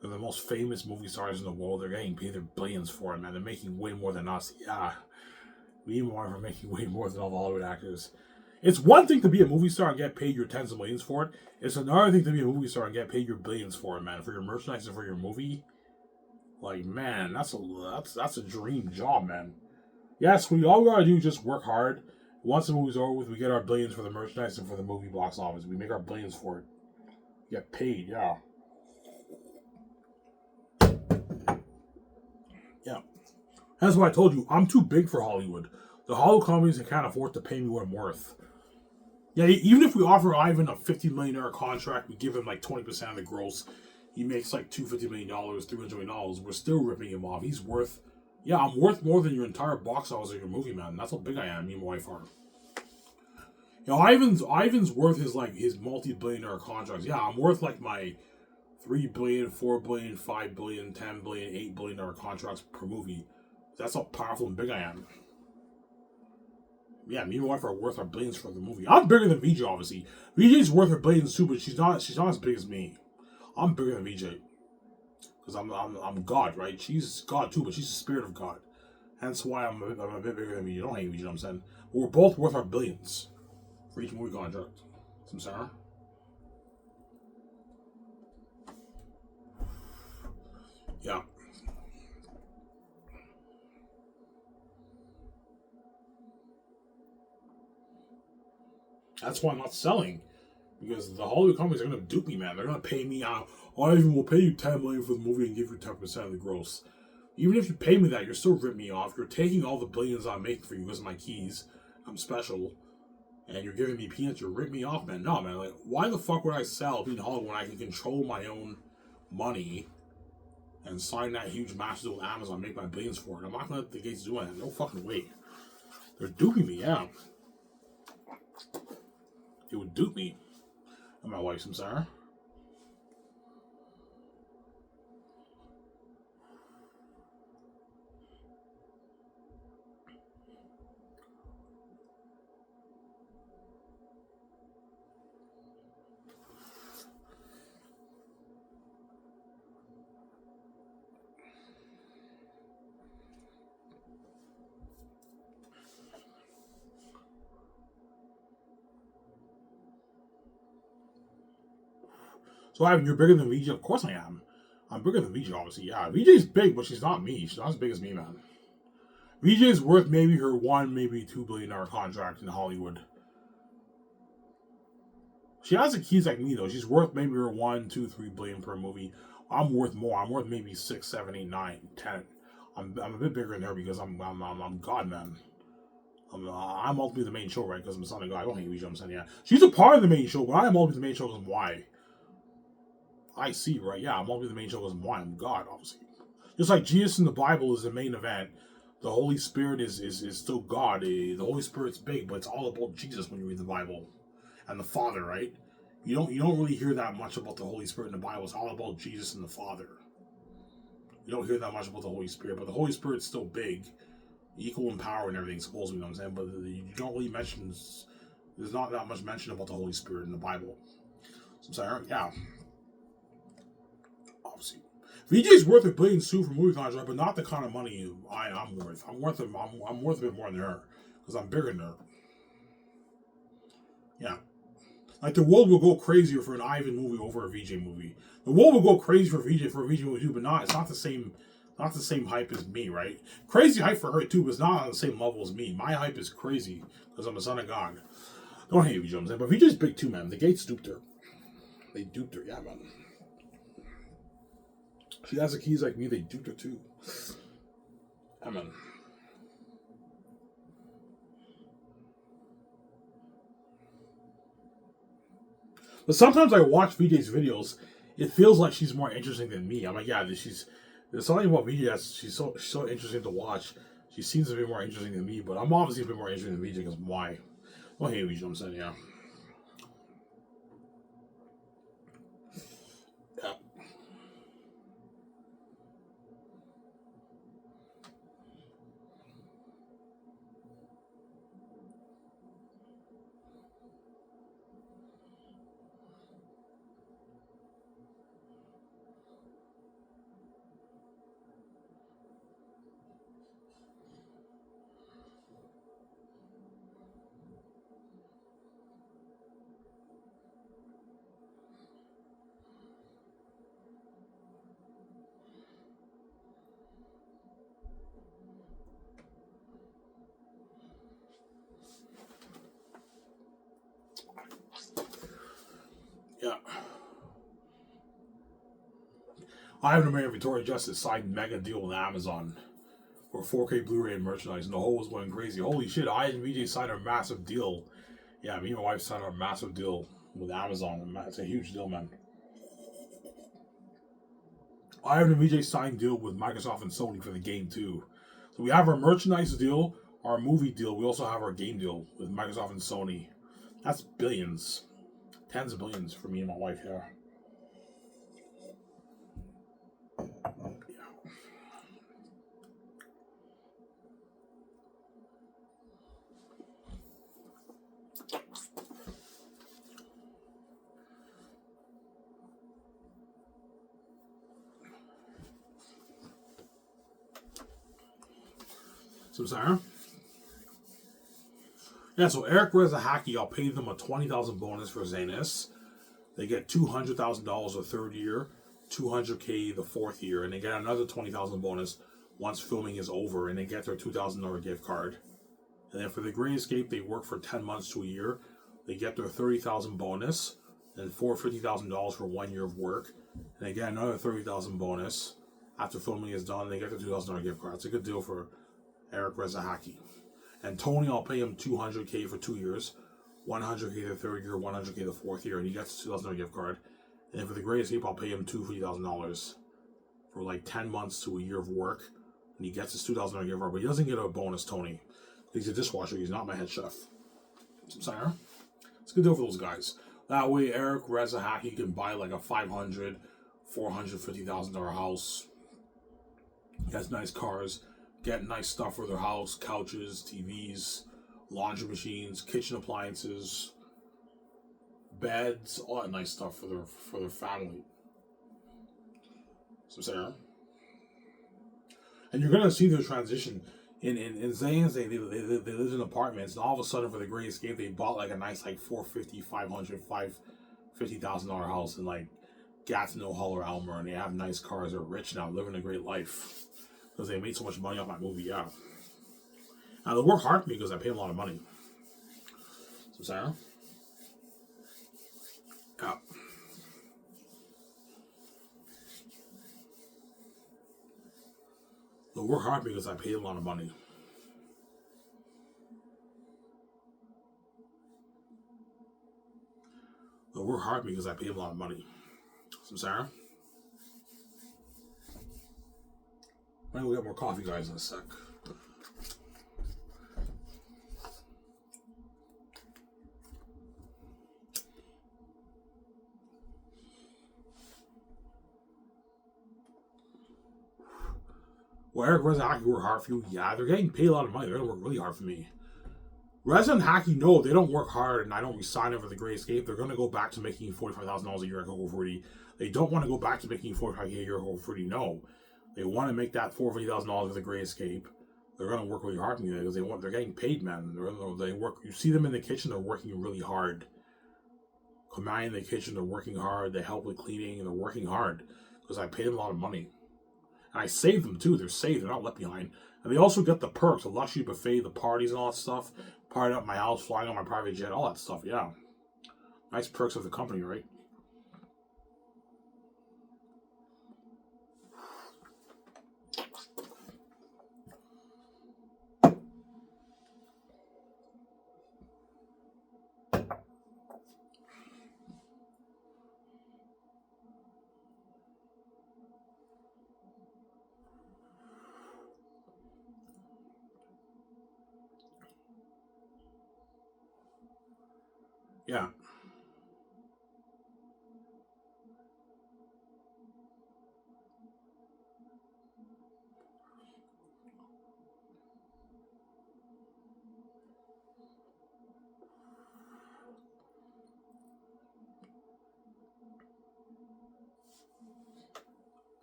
the most famous movie stars in the world. They're getting paid their billions for it, man. They're making way more than us. Yeah. Me and Marv are making way more than all the Hollywood actors. It's one thing to be a movie star and get paid your tens of millions for it. It's another thing to be a movie star and get paid your billions for it, man. For your merchandise and for your movie. Like, man, that's a dream job, man. Yes, all we gotta do is just work hard. Once the movie's over with, we get our billions for the merchandise and for the movie box office. We make our billions for it. Get paid, yeah. Yeah. That's why I told you, I'm too big for Hollywood. The Hollywood companies can't afford to pay me what I'm worth. Yeah, even if we offer Ivan a $50 million contract, we give him like 20% of the gross. He makes like $250 million, $300 million. We're still ripping him off. He's worth, yeah, I'm worth more than your entire box office of your movie, man. That's how big I am. Me and my wife are. You know, Ivan's worth his multi-billion-dollar contracts. Yeah, I'm worth like my $3 billion, $4 billion, $5 billion, $10 billion, $8 billion contracts per movie. That's how powerful and big I am. Yeah, me and my wife are worth our billions for the movie. I'm bigger than VJ, obviously. VJ's worth her billions too, but she's not as big as me. I'm bigger than VJ. Because I'm God, right? She's God too, but she's the spirit of God. Hence why I'm a bit bigger than VJ. Don't hate VJ, you know what I'm saying? But we're both worth our billions for each movie contract. Samsara? Yeah. That's why I'm not selling. Because the Hollywood companies are going to dupe me, man. They're going to pay me out. I even will pay you $10 million for the movie and give you 10% of the gross. Even if you pay me that, you're still ripping me off. You're taking all the billions I'm making for you because of my keys. I'm special. And you're giving me peanuts. You're ripping me off, man. No, man. Like, why the fuck would I sell being Hollywood when I can control my own money and sign that huge massive deal with Amazon and make my billions for it? I'm not going to let the Gates do that. No fucking way. They're duping me, yeah. They would dupe me. And my wife, Samsara. So Ivan, you're bigger than VJ? Of course I am. I'm bigger than VJ, obviously. Yeah, VJ's big, but she's not me. She's not as big as me, man. VJ's worth maybe her maybe $2 billion contract in Hollywood. She has the keys like me though. She's worth maybe her 1, 2, 3 billion per movie. I'm worth more. I'm worth maybe 6, 7, 8, 9, 10. I'm a bit bigger than her because I'm God, man. I'm ultimately the main show, right? Because I'm the son of God. I don't hate VJ, I'm saying, yeah. She's a part of the main show, but I am ultimately the main show because I'm why. I see, right? Yeah, I'm ultimately the main show because I'm why. I'm God, obviously. Just like Jesus in the Bible is the main event, the Holy Spirit is still God. The Holy Spirit's big, but it's all about Jesus when you read the Bible. And the Father, right? You don't really hear that much about the Holy Spirit in the Bible. It's all about Jesus and the Father. You don't hear that much about the Holy Spirit, but the Holy Spirit's still big, equal in power and everything, supposedly, you know what I'm saying? But you don't really mention, there's not that much mention about the Holy Spirit in the Bible. So I'm saying, yeah. Obviously. VJ's worth $1 billion suit for movie contract, but not the kind of money I'm worth. I'm worth a bit more than her, because I'm bigger than her. Yeah. Like, the world will go crazier for an Ivan movie over a VJ movie. The world will go crazy for a VJ movie too, but it's not the same hype as me, right? Crazy hype for her too, but it's not on the same level as me. My hype is crazy because I'm a son of God. Don't hate VJ, but VJ's big too, man. The Gates duped her. They duped her, yeah, man. She has the keys like me. They duped her too. Yeah, man. But sometimes I watch VJ's videos, it feels like she's more interesting than me. I'm like, yeah, there's something about VJ that she's so interesting to watch. She seems to be more interesting than me, but I'm obviously a bit more interested in VJ because why? Well, hey, VJ, I'm saying, yeah. Yeah. Yeah. Ivan and Victoria Justice signed mega deal with Amazon for 4K Blu-ray and merchandise, and the whole was going crazy. Holy shit, I and VJ signed a massive deal. Yeah, me and my wife signed a massive deal with Amazon. It's a huge deal, man. Ivan and VJ signed deal with Microsoft and Sony for the game too. So we have our merchandise deal, our movie deal. We also have our game deal with Microsoft and Sony. That's billions. Tens of billions for me and my wife, yeah. So, sorry. Yeah, so Eric Rezahaki, I'll pay them a $20,000 bonus for Zanus. They get $200,000 the third year, $200K the fourth year, and they get another $20,000 bonus once filming is over, and they get their $2,000 gift card. And then for the Great Escape, they work for 10 months to a year. They get their $30,000 bonus, and $50,000 for 1 year of work, and they get another $30,000 bonus after filming is done. And they get their $2,000 gift card. It's a good deal for Eric Rezahaki. And Tony, I'll pay him $200K for 2 years, $100K the third year, $100K the fourth year, and he gets a $2,000 gift card. And for the Great Escape, I'll pay him $50,000 for like 10 months to a year of work, and he gets his $2,000 gift card. But he doesn't get a bonus, Tony. He's a dishwasher. He's not my head chef. So, sorry. It's a good deal for those guys. That way, Eric Rezahaki can buy like a $500,000, $450,000 house. He has nice cars. Get nice stuff for their house, couches, TVs, laundry machines, kitchen appliances, beds, all that nice stuff for their family. So, Sarah, and you're gonna see the transition in Zane's. They lived in apartments, and all of a sudden for the Great Escape, they bought like a nice like $450,000, $500,000, $550,000 house in like Gatineau, Hull, or Elmer, and they have nice cars. They're rich now, living a great life. Because they made so much money off that movie, yeah. Now, they work hard for me because I pay them a lot of money. So, Sarah? Yeah. They work hard because I pay them a lot of money. They work hard because I pay them a lot of money. So, Sarah? I'm gonna get more coffee, guys, in a sec. Well, Eric Resident Hockey work hard for you. Yeah, they're getting paid a lot of money. They're gonna work really hard for me. Resident Hockey, no, they don't work hard, and I don't resign over the Great Escape. They're gonna go back to making $45,000 a year at Coco 40. They don't want to go back to making $45,000 a year at Coco 40. No, they want to make that $40,000 with the Great Escape. They're gonna work really hard for me because they're getting paid, man. They work. You see them in the kitchen. They're working really hard. Come out in the kitchen. They're working hard. They help with cleaning, and they're working hard because I pay them a lot of money. And I save them too. They're saved. They're not left behind. And they also get the perks, the luxury buffet, the parties and all that stuff. Party up my house, flying on my private jet, all that stuff. Yeah. Nice perks of the company, right? Yeah.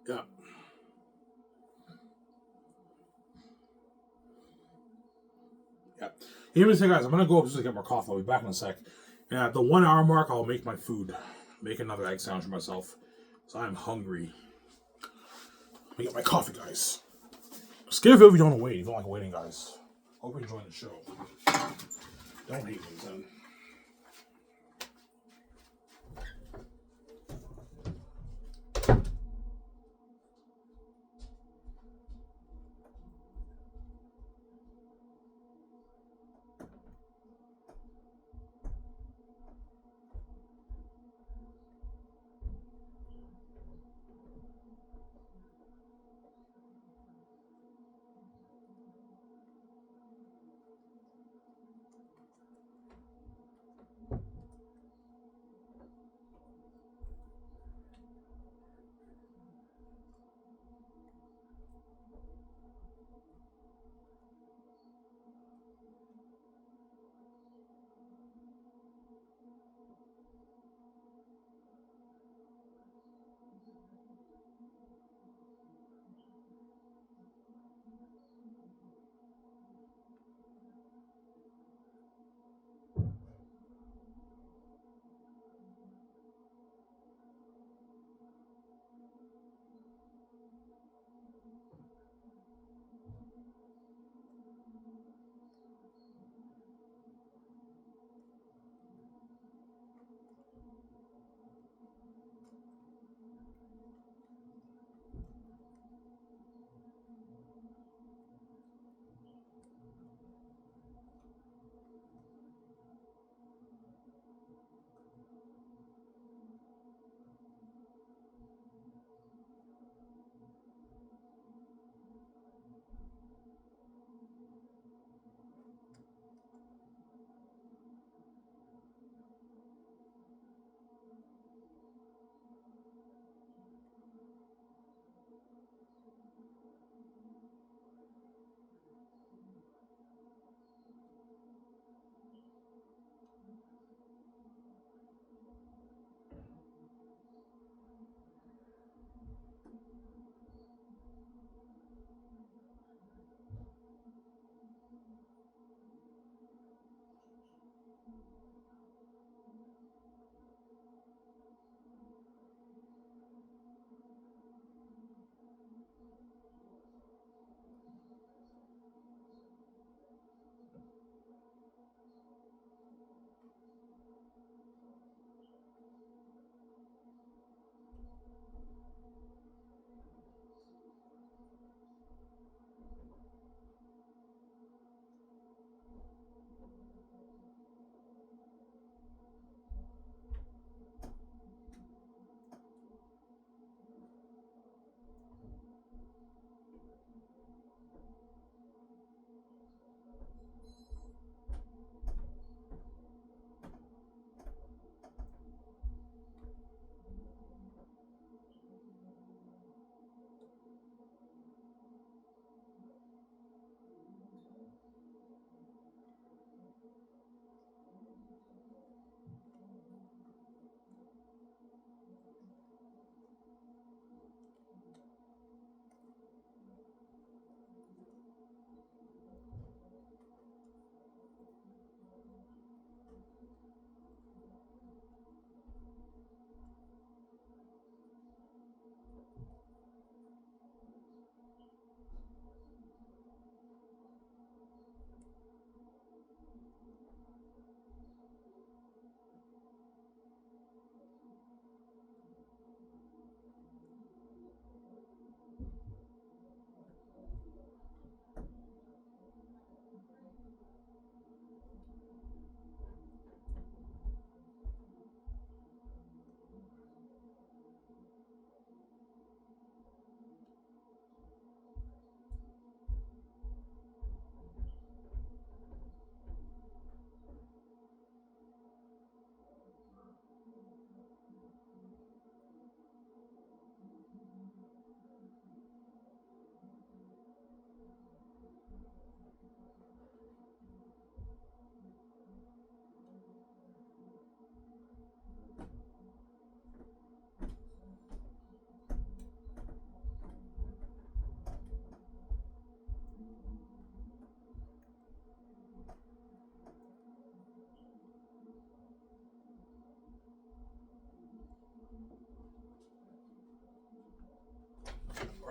Yeah. Yeah. Give me a second, guys. I'm going to go up just to get more coffee. I'll be back in a sec. And at the 1 hour mark, I'll make my food. Make another egg sandwich for myself. So I'm hungry. Let me get my coffee, guys. Skip if you don't want to wait. You don't like waiting, guys. Hope you're enjoying the show. Don't hate me, son.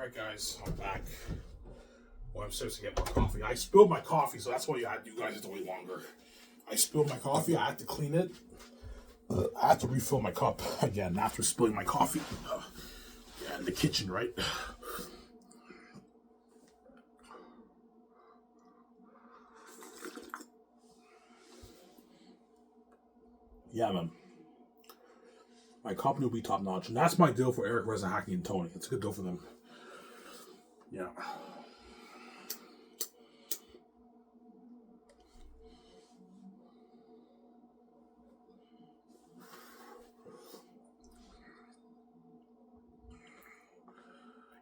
Alright guys, I'm back. Well, I'm supposed to get more coffee. I spilled my coffee, so that's why you guys have to wait longer. I spilled my coffee, I had to clean it. I have to refill my cup again after spilling my coffee. Yeah, in the kitchen, right? Yeah, man. My company will be top notch. And that's my deal for Eric Rezahaki and Tony. It's a good deal for them. Yeah.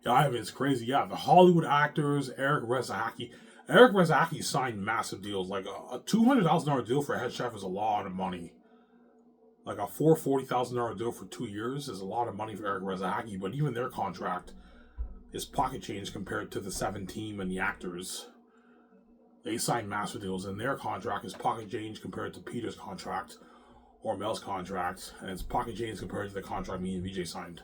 Yeah, I mean, it's crazy. Yeah, the Hollywood actors, Eric Rezahaki. Eric Rezahaki signed massive deals. Like a $200,000 deal for a head chef is a lot of money. Like a $440,000 deal for 2 years is a lot of money for Eric Rezahaki. But even their contract is pocket change compared to the 7 team and the actors. They signed massive deals, and their contract is pocket change compared to Peter's contract or Mel's contract, and it's pocket change compared to the contract me and VJ signed.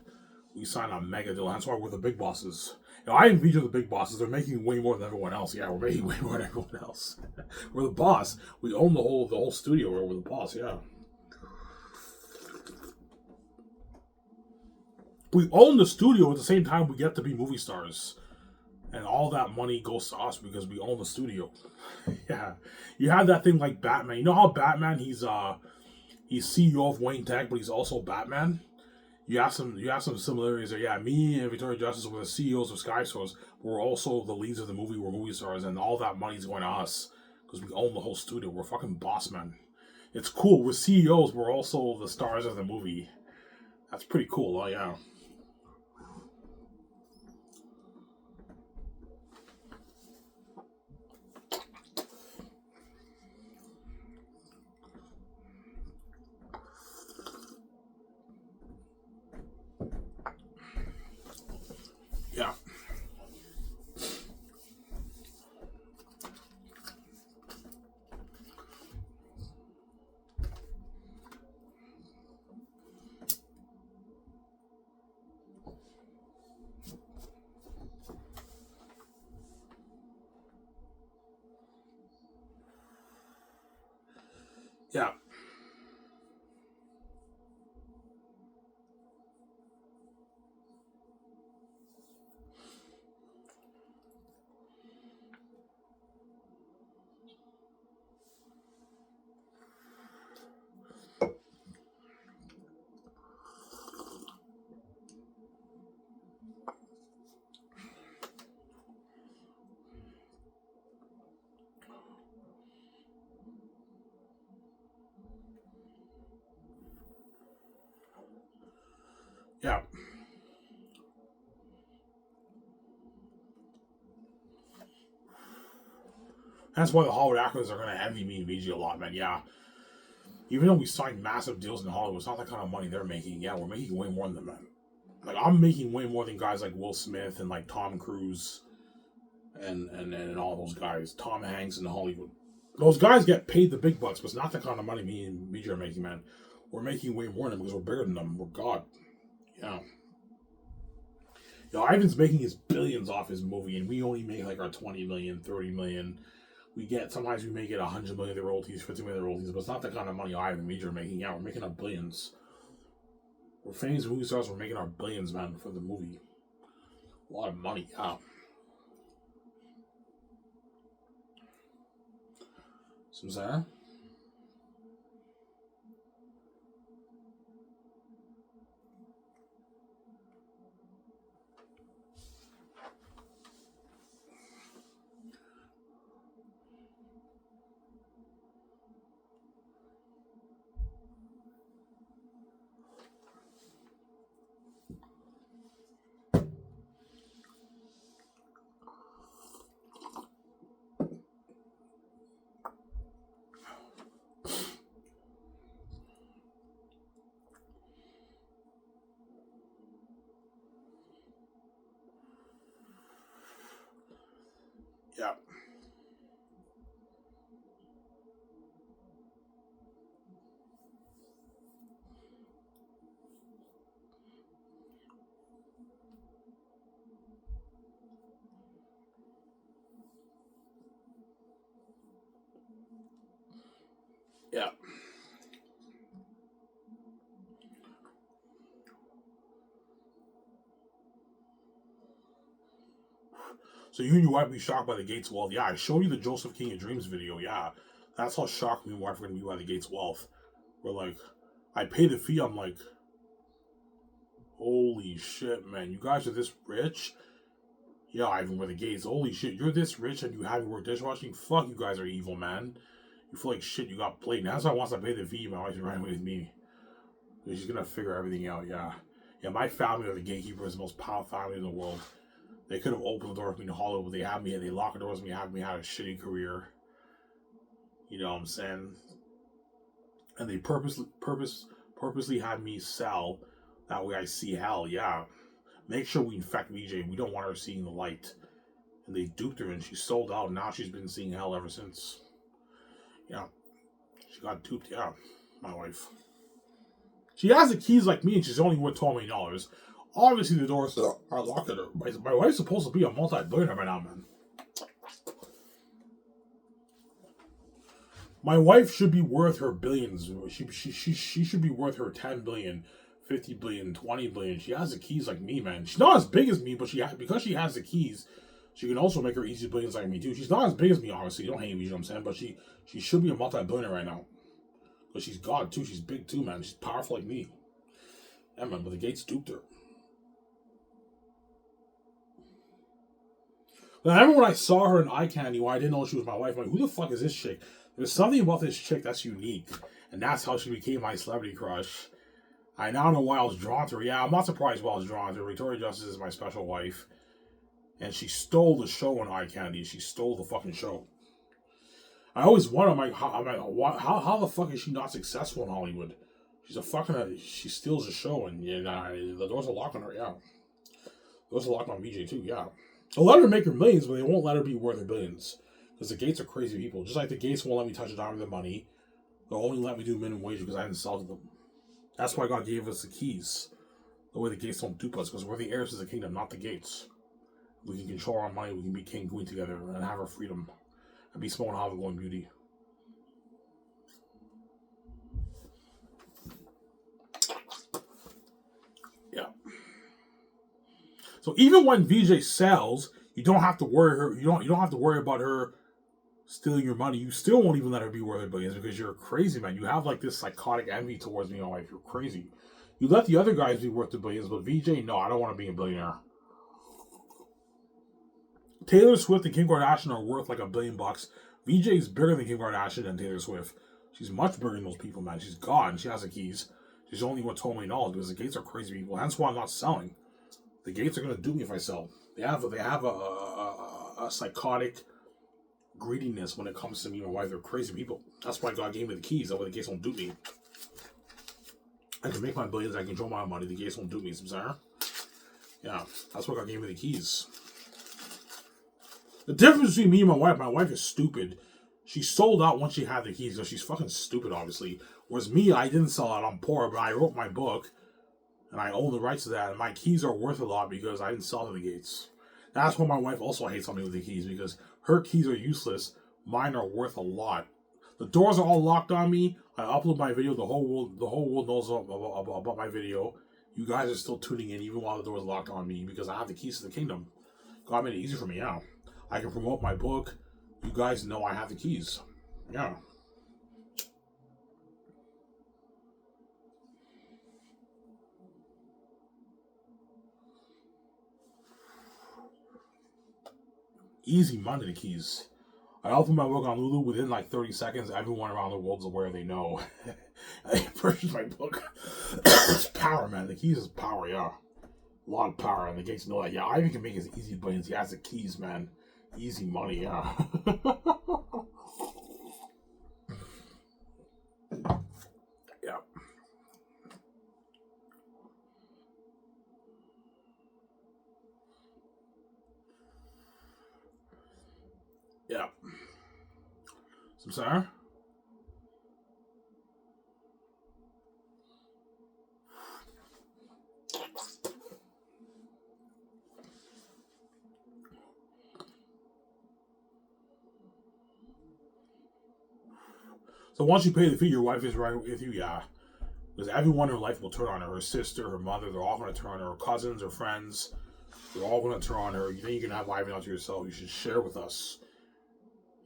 We signed a mega deal. That's why we're the big bosses. You know, I and VJ are the big bosses. They're making way more than everyone else. Yeah, we're making way more than everyone else. We're the boss. We own the whole studio. We're the boss. Yeah. We own the studio at the same time we get to be movie stars. And all that money goes to us because we own the studio. Yeah. You have that thing like Batman. You know how Batman, he's CEO of Wayne Tech, but he's also Batman? You have some similarities there. Yeah, me and Victoria Justice were the CEOs of Sky Stores. We're also the leads of the movie. We're movie stars, and all that money's going to us because we own the whole studio. We're fucking boss men. It's cool. We're CEOs. We're also the stars of the movie. That's pretty cool. Oh yeah. Yeah. Yeah. Yeah. That's why the Hollywood actors are going to envy me and VG a lot, man. Yeah. Even though we signed massive deals in Hollywood, it's not the kind of money they're making. Yeah, we're making way more than them. Like, I'm making way more than guys like Will Smith and like Tom Cruise and all those guys. Tom Hanks in Hollywood. Those guys get paid the big bucks, but it's not the kind of money me and VG are making, man. We're making way more than them because we're bigger than them. We're God. Yeah. You know, Ivan's making his billions off his movie, and we only make like our 20 million, 30 million. Sometimes we may get 100 million of the royalties, 50 million of the royalties, but it's not the kind of money Ivan and VG are making. Yeah, we're making our billions. We're famous movie stars, we're making our billions, man, for the movie. A lot of money, yeah. Som säger? So you and your wife be shocked by the Gates wealth. Yeah, I showed you the Joseph King of Dreams video. Yeah, that's how shocked me and my wife are gonna be by the Gates wealth. We're like, I pay the fee. I'm like, holy shit, man! You guys are this rich. Yeah, Ivan with the Gates. Holy shit, you're this rich and you haven't worked dishwashing? Fuck, you guys are evil, man. You feel like shit, you got played. That's why once I pay the fee, my wife's right with me. She's gonna figure everything out, yeah. Yeah, my family are the gatekeepers, the most powerful family in the world. They could have opened the door for me to Hollywood, but they had me, they locked the doors for me, had a shitty career. You know what I'm saying? And they purposely had me sell. That way I see hell, yeah. Make sure we infect VJ. We don't want her seeing the light. And they duped her and she sold out. Now she's been seeing hell ever since. Yeah. She got duped, yeah. My wife. She has the keys like me and she's only worth $12 million. Obviously the doors are locked at her. My wife's supposed to be a multi-billionaire right now, man. My wife should be worth her billions. She should be worth her 10 billion, 50 billion, 20 billion. She has the keys like me, man. She's not as big as me, but because she has the keys, she can also make her easy billions like me too. She's not as big as me, obviously. Don't hate me, you know what I'm saying? But she should be a multi-billionaire right now. But she's God too. She's big too, man. She's powerful like me. Yeah, man, but the Gates duped her. But I remember when I saw her in Eye Candy, why I didn't know she was my wife. I'm like, who the fuck is this chick? There's something about this chick that's unique. And that's how she became my celebrity crush. I now know why I was drawn to her. Yeah, I'm not surprised why I was drawn to her. Victoria Justice is my special wife. And she stole the show on Eye Candy. She stole the fucking show. I always wonder, how the fuck is she not successful in Hollywood? She steals the show and the doors are locked on her, yeah. The doors are locked on VJ too, yeah. They'll let her make her millions, but they won't let her be worth her billions. Because the Gates are crazy people. Just like the Gates won't let me touch a dime of their money. They'll only let me do minimum wage because I insulted them. That's why God gave us the keys. The way the Gates don't dupe us, because we're the heirs to the kingdom, not the Gates. We can control our money, we can be king, queen together, and have our freedom. And be small and have a glowing beauty. Yeah. So even when VJ sells, you don't have to worry her. You don't have to worry about her stealing your money. You still won't even let her be worth her billions because you're crazy, man. You have like this psychotic envy towards me, my wife. You're crazy. You let the other guys be worth the billions, but VJ, no, I don't want to be a billionaire. Taylor Swift and Kim Kardashian are worth like $1 billion. VJ is bigger than Kim Kardashian and Taylor Swift. She's much bigger than those people, man. She's God and she has the keys. She's only worth $12 million because the Gates are crazy people. That's why I'm not selling. The Gates are gonna do me if I sell. They have a psychotic greediness when it comes to me and my wife. They're crazy people. That's why God gave me the keys. That way the Gates won't do me. I can make my billions. I control my money. The Gates won't do me. Samsara. Yeah, that's why God gave me the keys. The difference between me and my wife is stupid. She sold out once she had the keys, so she's fucking stupid, obviously. Whereas me, I didn't sell out. I'm poor, but I wrote my book, and I own the rights to that. And my keys are worth a lot because I didn't sell to the Gates. That's why my wife also hates on me with the keys, because her keys are useless. Mine are worth a lot. The doors are all locked on me. I upload my video. The whole world knows about my video. You guys are still tuning in even while the door's locked on me because I have the keys to the kingdom. God made it easy for me now. I can promote my book. You guys know I have the keys. Yeah. Easy money, the keys. I opened my book on Lulu within like 30 seconds. Everyone around the world's aware. They know. I purchased my book. It's power, man. The keys is power, yeah. A lot of power, and the Gates know that. Yeah, I even can make his easy billions. He has the keys, man. Easy money, yeah. Yeah. Yeah. Samsara? So once you pay the fee, your wife is right with you, yeah. Because everyone in her life will turn on her. Her sister, her mother, they're all going to turn on her. Her cousins, her friends. We're all going to turn on her. You think you can have Ivan out to yourself? You should share with us.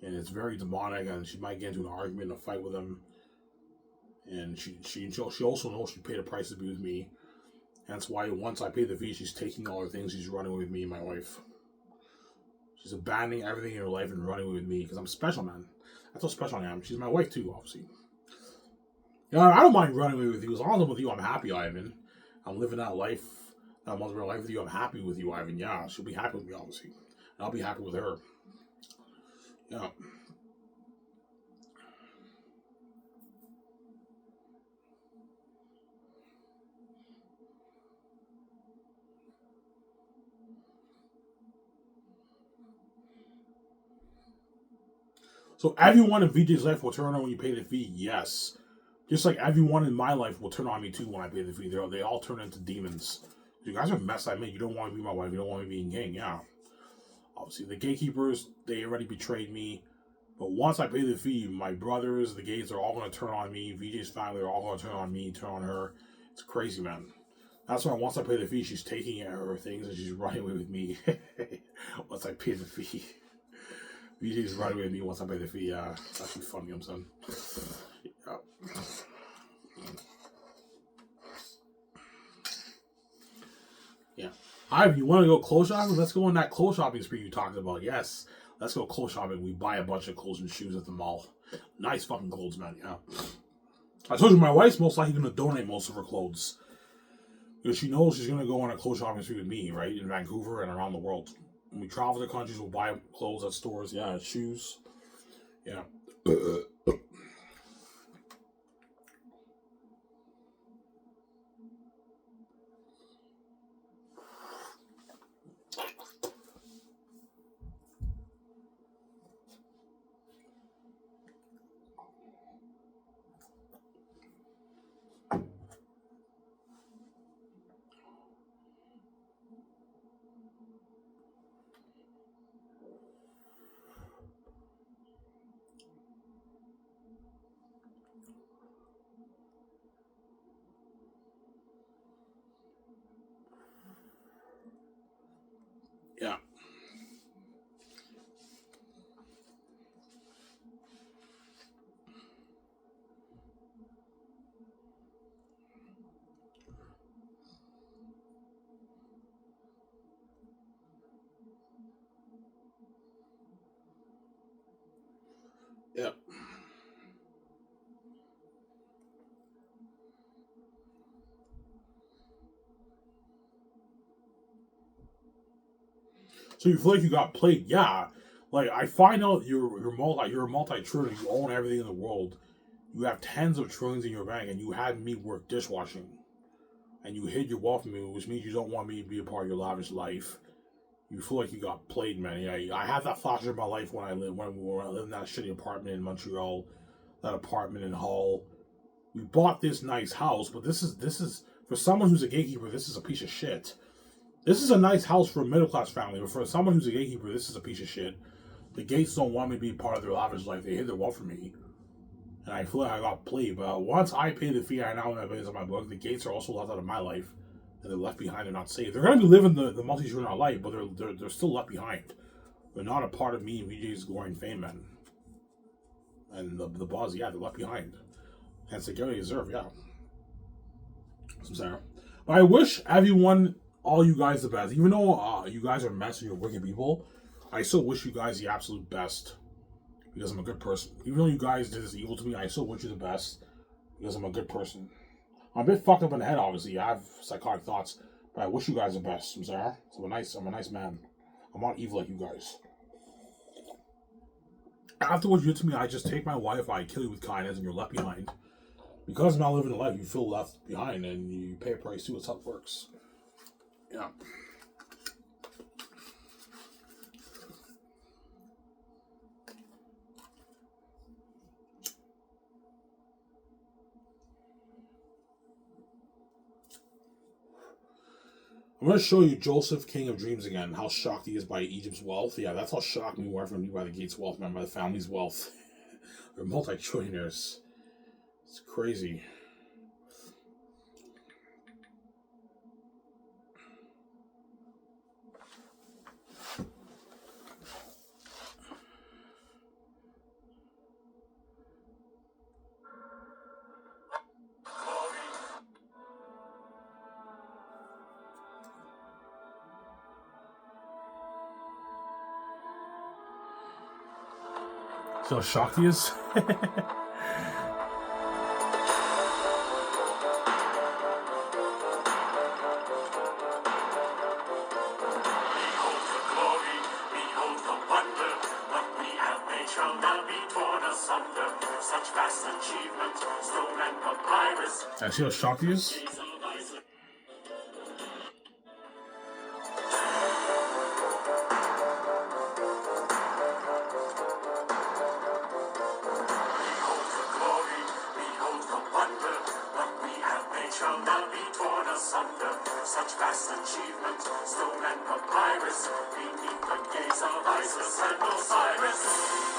And it's very demonic, and she might get into an argument, a fight with him. And she also knows she paid a price to be with me. That's why once I pay the fee, she's taking all her things. She's running with me and my wife. She's abandoning everything in her life and running with me because I'm special, man. That's how special I am. She's my wife too, obviously. I don't mind running away with you. As long as I'm with you, I'm happy, Ivan. I'm living that life, that mother life with you. I'm happy with you, Ivan. Yeah, she'll be happy with me, obviously. And I'll be happy with her. Yeah. So everyone in VJ's life will turn on when you pay the fee? Yes. Just like everyone in my life will turn on me too when I pay the fee. They all turn into demons. You guys are a mess I made. You don't want to be my wife. You don't want me being king. Yeah. Obviously, the gatekeepers, they already betrayed me. But once I pay the fee, my brothers, the gates are all going to turn on me. VJ's family are all going to turn on me, turn on her. It's crazy, man. That's why once I pay the fee, she's taking her things and she's running away with me. Once I pay the fee. VJ's running away with me once I pay the fee. Yeah, it's actually funny, I'm saying. Yeah. Yeah. Alright, if you want to go clothes shopping, let's go on that clothes shopping spree you talked about. Yes. Let's go clothes shopping. We buy a bunch of clothes and shoes at the mall. Nice fucking clothes, man. Yeah. I told you my wife's most likely going to donate most of her clothes. Because she knows she's going to go on a clothes shopping spree with me, right? In Vancouver and around the world. When we travel to countries, we'll buy clothes at stores. Yeah, shoes. Yeah. Yeah. Yeah. So you feel like you got played? Yeah. Like I find out you're a multi-trillion. You own everything in the world. You have tens of trillions in your bank, and you had me work dishwashing, and you hid your wealth from me, which means you don't want me to be a part of your lavish life. You feel like you got played, man. Yeah, I had that flash in my life when I lived in that shitty apartment in Montreal, that apartment in Hull. We bought this nice house, but this is for someone who's a gatekeeper. This is a piece of shit. This is a nice house for a middle class family, but for someone who's a gatekeeper, this is a piece of shit. The gates don't want me to be part of their lavish life. They hid their wealth from me. And I feel like I got played. But once I pay the fee, I now have it on my book. The gates are also left out of my life, and they're left behind and not safe. They're going to be living the multi-trillion life, but they're still left behind. They're not a part of me and VJ's glory and fame, man. And the buzz, yeah, they're left behind. And security deserve, yeah. I'm sorry. But I wish everyone, all you guys, the best. Even though you guys are mess and you're wicked people, I still wish you guys the absolute best. Because I'm a good person. Even though you guys did this evil to me, I still wish you the best. Because I'm a good person. I'm a bit fucked up in the head, obviously. I have psychotic thoughts. But I wish you guys the best. I'm sorry. So I'm a nice man. I'm not evil like you guys. After what you did to me, I just take my wife, I kill you with kindness, and you're left behind. Because I'm not living a life, you feel left behind, and you pay a price too. That's how it works. Yeah. I'm going to show you Joseph, King of Dreams again, how shocked he is by Egypt's wealth. Yeah, that's how shocked we were from by the Gates' wealth, man, by the family's wealth. They're multi-trillionaires. It's crazy. So shocked he is. I see how shocked he is. Such vast achievement, stone and papyrus, beneath the gaze of Isis and Osiris,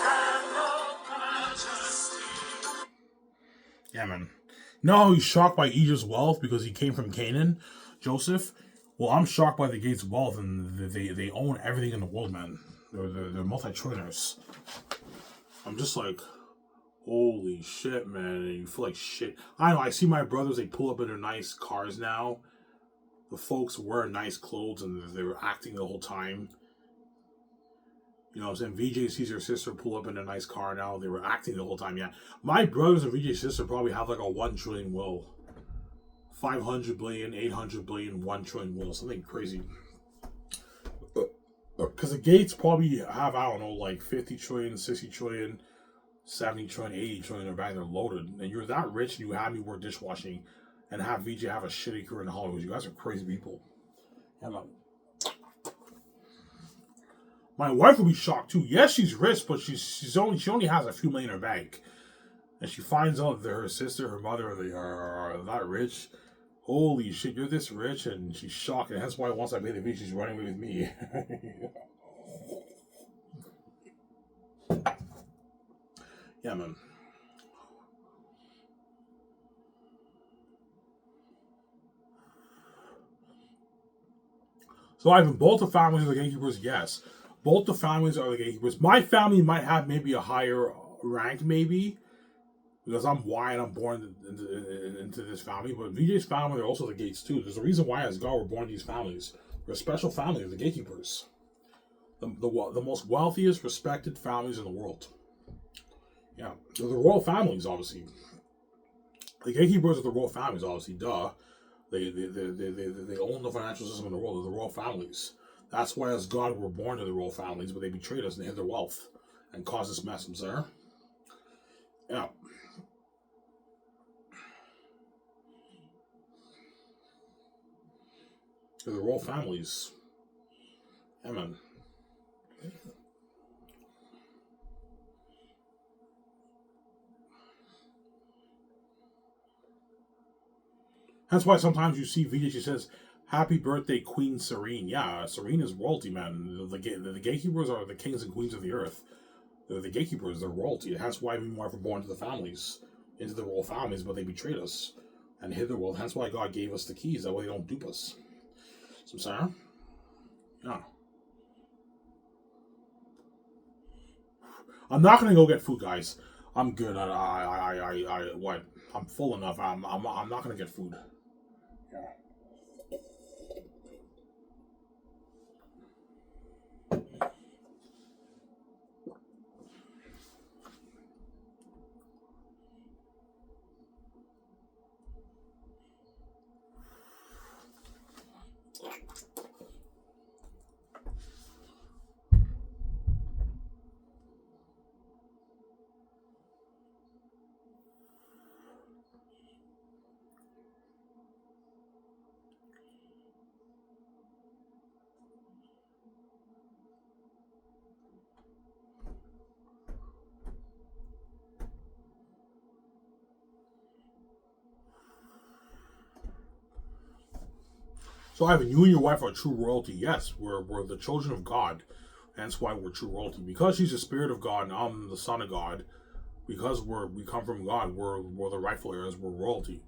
and of majesty. Yeah, man. No, he's shocked by Egypt's wealth because he came from Canaan, Joseph. Well, I'm shocked by the Gates' wealth, and they own everything in the world, man. They're multi-trillionaires. I'm just like, holy shit, man. And you feel like shit. I know, I see my brothers, they pull up in their nice cars now. The folks wear nice clothes and they were acting the whole time. You know what I'm saying? VJ sees her sister pull up in a nice car now. They were acting the whole time, yeah. My brothers and VJ's sister probably have like a 1 trillion will. 500 billion, 800 billion, 1 trillion will. Something crazy. Because the Gates probably have, I don't know, like 50 trillion, 60 trillion, 70 trillion, 80 trillion in their bank. They're loaded. And you're that rich and you have me work dishwashing and have VJ have a shitty career in Hollywood. You guys are crazy people. Yeah, man. My wife will be shocked too. Yes, she's rich, but she only has a few million in her bank. And she finds out that her sister, her mother, they are that rich. Holy shit, you're this rich, and she's shocked, and that's why once I pay the fee, she's running away with me. Yeah, man. So Ivan, both the families are the gatekeepers, yes. Both the families are the gatekeepers. My family might have maybe a higher rank, maybe, because I'm white and I'm born into this family. But VJ's family are also the gates too. There's a reason why, as God, we're born in these families. We're a special family of the gatekeepers. The most wealthiest, respected families in the world. Yeah, they're the royal families, obviously. The gatekeepers are the royal families, obviously. Duh. They own the financial system in the world. They're the royal families. That's why, as God, we're born to the royal families, but they betrayed us and hid their wealth and caused this mess. I'm sorry. Yeah. They're the royal families. Yeah, man. That's why sometimes you see VJ, she says, "Happy birthday, Queen Serene." Yeah, Serene is royalty, man. The gatekeepers are the kings and queens of the earth. They're the gatekeepers, they're royalty. That's why we were born into the families, into the royal families, but they betrayed us and hid the world. That's why God gave us the keys. That way they don't dupe us. So, Sarah? Yeah. I'm not gonna go get food, guys. I'm good. What? I'm full enough. I'm not gonna get food. Yeah. So, Ivan, you and your wife are true royalty. Yes, we're the children of God. That's why we're true royalty. Because she's the spirit of God and I'm the son of God, because we come from God, we're the rightful heirs, we're royalty.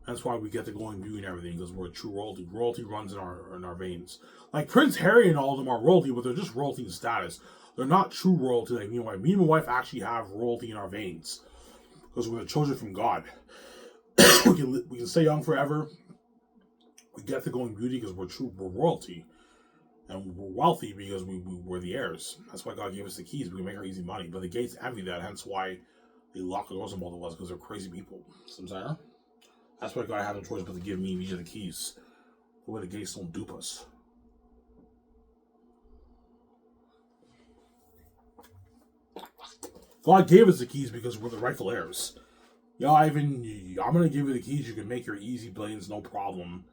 That's why we get to go and view and everything, because we're true royalty. Royalty runs in our veins. Like Prince Harry and all of them are royalty, but they're just royalty in status. They're not true royalty like me and my wife. Me and my wife actually have royalty in our veins. Because we're the children from God. we can stay young forever. We get to go in beauty because we're royalty. And we're wealthy because we're the heirs. That's why God gave us the keys. We can make our easy money. But the gates envy that. Hence why they lock the doors on both of us, because they're crazy people. Samsara? That's why God had no choice but to give me and each of the keys. The way the gates don't dupe us. God gave us the keys because we're the rightful heirs. Yo, Ivan, I'm going to give you the keys. You can make your easy billions, no problem.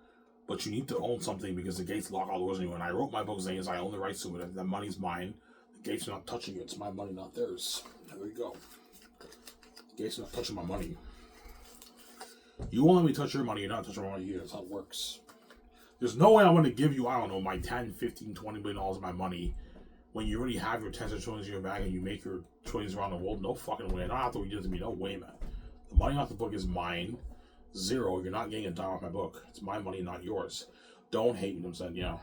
But you need to own something because the gates lock all doors on you. And I wrote my book saying I own the rights to it. That money's mine. The gates are not touching it. It's my money, not theirs. There we go. The gates are not touching my money. You won't let me touch your money. You're not touching my money either. That's how it works. There's no way I'm going to give you, I don't know, my 10, 15, 20 billion dollars of my money when you already have your tens of trillions in your bag and you make your trillions around the world. No fucking way. Not after we did it to me. No way, man. The money off the book is mine. Zero. You're not getting a dime off my book. It's my money, not yours. Don't hate me. I'm saying, yeah.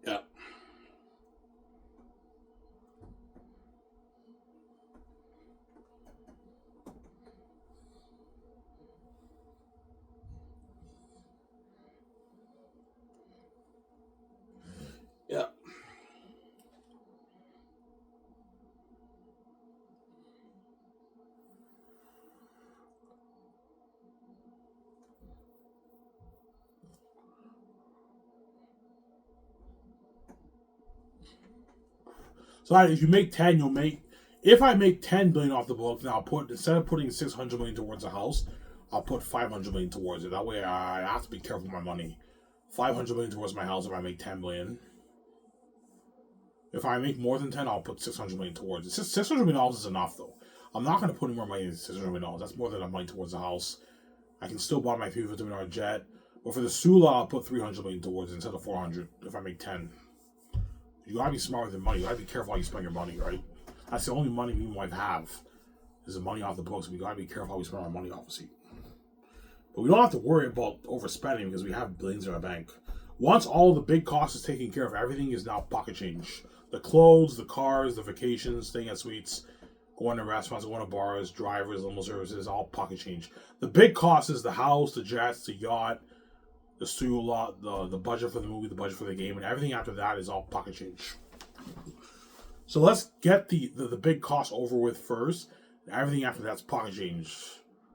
Yeah. Yeah. So if you make 10, you'll make. If I make 10 billion off the book, then I'll put, instead of putting 600 million towards a house, I'll put 500 million towards it. That way I have to be careful with my money. 500 million towards my house if I make 10 billion. If I make more than 10, I'll put 600 million towards it. $600 million is enough, though. I'm not going to put any more money than $600 million. That's more than enough money towards the house. I can still buy my $350 million jet. But for the Sula, I'll put 300 million towards it instead of 400 if I make 10. You gotta be smart with your money. You gotta be careful how you spend your money, right? That's the only money me and my wife have, is the money off the books. We gotta be careful how we spend our money, obviously. But we don't have to worry about overspending because we have billions in our bank. Once all the big costs is taken care of, everything is now pocket change. The clothes, the cars, the vacations, staying at suites, going to restaurants, going to bars, drivers, limo services, all pocket change. The big cost is the house, the jets, the yacht, the studio lot, the budget for the movie, the budget for the game, and everything after that is all pocket change. So let's get the big cost over with first. Everything after that's pocket change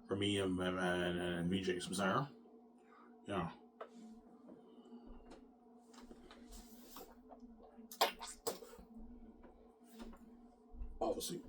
for me and VJ. So, Sarah? Yeah. Obviously.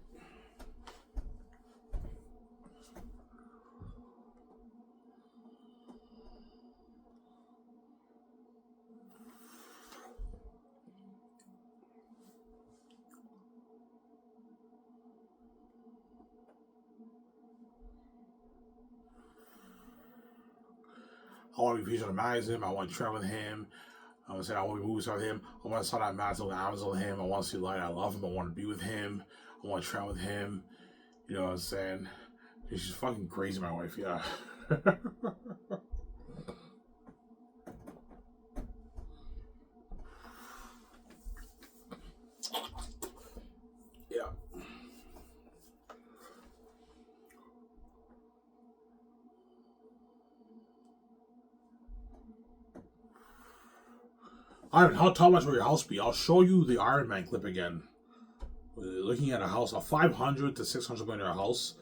I want to be featured on a magazine. I want to travel with him. I want to say I want to be movies with him. I want to sign that magazine with Amazon with him. I want to see Light. I love him. I want to be with him. I want to travel with him. You know what I'm saying? She's fucking crazy, my wife. Yeah. Yeah. Ivan, how much will your house be? I'll show you the Iron Man clip again. Looking at a house, a 500 to 600 million house.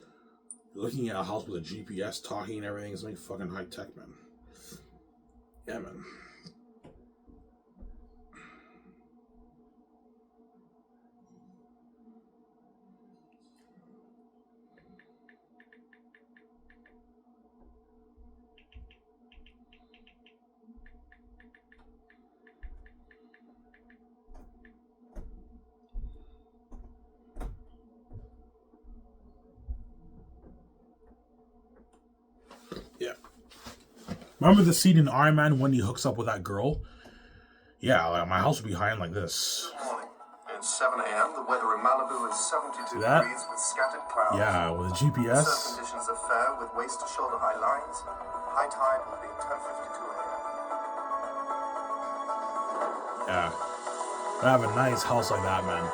Looking at a house with a GPS talking and everything is like fucking high tech, man. Yeah, man. Yeah. Remember the scene in Iron Man when he hooks up with that girl? Yeah, like my house would be high end like this. Morning. 7 a.m. The weather in Malibu is 72 that? degrees with scattered clouds. Yeah, with a Surf GPS. conditions are fair with waist to shoulder high lines. High tide will be at 10:52 a.m. Yeah. I have a nice house like that, man.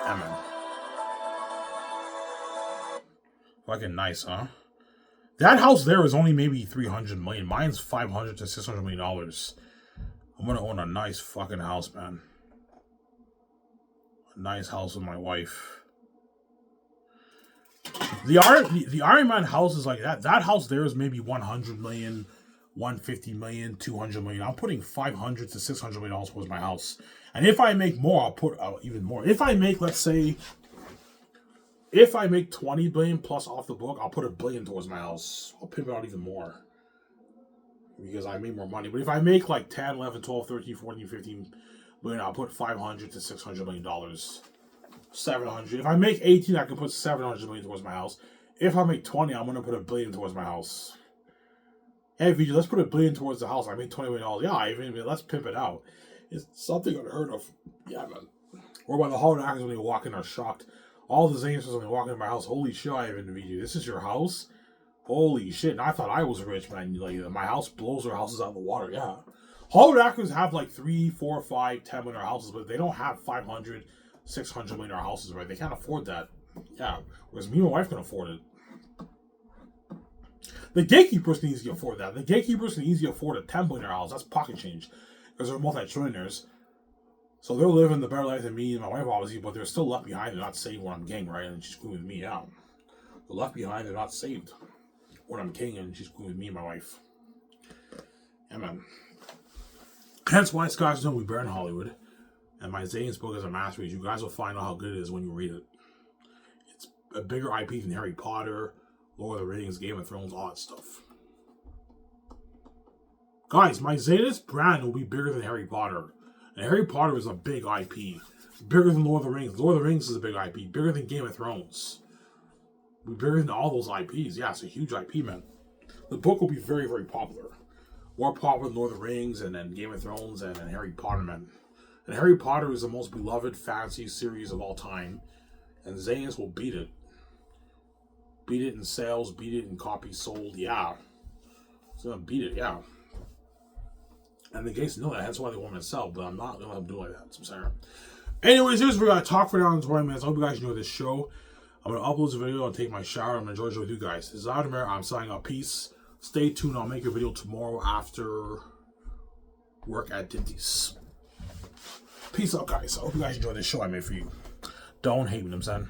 Yeah, man. Fucking nice, huh? That house there is only maybe 300 million. Mine's 500 to 600 million dollars. I'm gonna own a nice fucking house, man. A nice house with my wife. The Iron Man house is like that. That house there is maybe 100 million, 150 million, 200 million. I'm putting 500 to 600 million dollars towards my house. And if I make more, I'll put even more. If I make, let's say, if I make 20 billion plus off the book, I'll put $1 billion towards my house. I'll pimp it out even more. Because I made more money. But if I make like 10, 11, 12, 13, 14, 15 billion, I'll put 500 to 600 million dollars. 700. If I make 18, I can put 700 million towards my house. If I make 20, I'm gonna put $1 billion towards my house. Hey, VJ, let's put $1 billion towards the house. I made $20 million. Yeah, even let's pimp it out. It's something unheard of. Yeah, man. Or by the Hollywood actors when they walk in are shocked. All the Zayners when they walk into my house, holy shit, I have VJ. This is your house? Holy shit. And I thought I was rich, man. Like, my house blows their houses out of the water. Yeah. Hollywood actors have like 3, 4, 5, 10 million houses, but they don't have 500, 600 million houses, right? They can't afford that. Yeah. Whereas me and my wife can afford it. The gatekeepers can easily afford that. The gatekeepers can easily afford a $10 billion house. That's pocket change. Because they're multi-trillionaires. So they're living the better life than me and my wife, obviously, but they're still left behind. They're not saved when I'm king, right? And she's cool with me, yeah. They're left behind. They're not saved when I'm king, and she's cool with me and my wife. Yeah, man. Hence why Scotch don't be bare in Hollywood. And my Zayn's book is a masterpiece. You guys will find out how good it is when you read it. It's a bigger IP than Harry Potter, Lord of the Rings, Game of Thrones, all that stuff. Guys, my Zayn's brand will be bigger than Harry Potter. And Harry Potter is a big IP. Bigger than Lord of the Rings. Lord of the Rings is a big IP. Bigger than Game of Thrones. Bigger than all those IPs. Yeah, it's a huge IP, man. The book will be very, very popular. More popular than Lord of the Rings and then Game of Thrones and Harry Potter, man. And Harry Potter is the most beloved fantasy series of all time. And Zayn's will beat it. Beat it in sales, beat it in copies sold, yeah. It's gonna beat it, yeah. And the gays know that, that's why they want me to sell, but I'm not gonna let them do like that, so I'm sorry. Anyways, here's where I talk for now in 20 minutes. I hope you guys enjoy this show. I'm gonna upload this video and take my shower. I'm gonna enjoy it with you guys. This is Vladimir. I'm signing out. Peace. Stay tuned. I'll make a video tomorrow after work at Dinty's. Peace out, guys. I hope you guys enjoy this show I made for you. Don't hate me, I'm saying.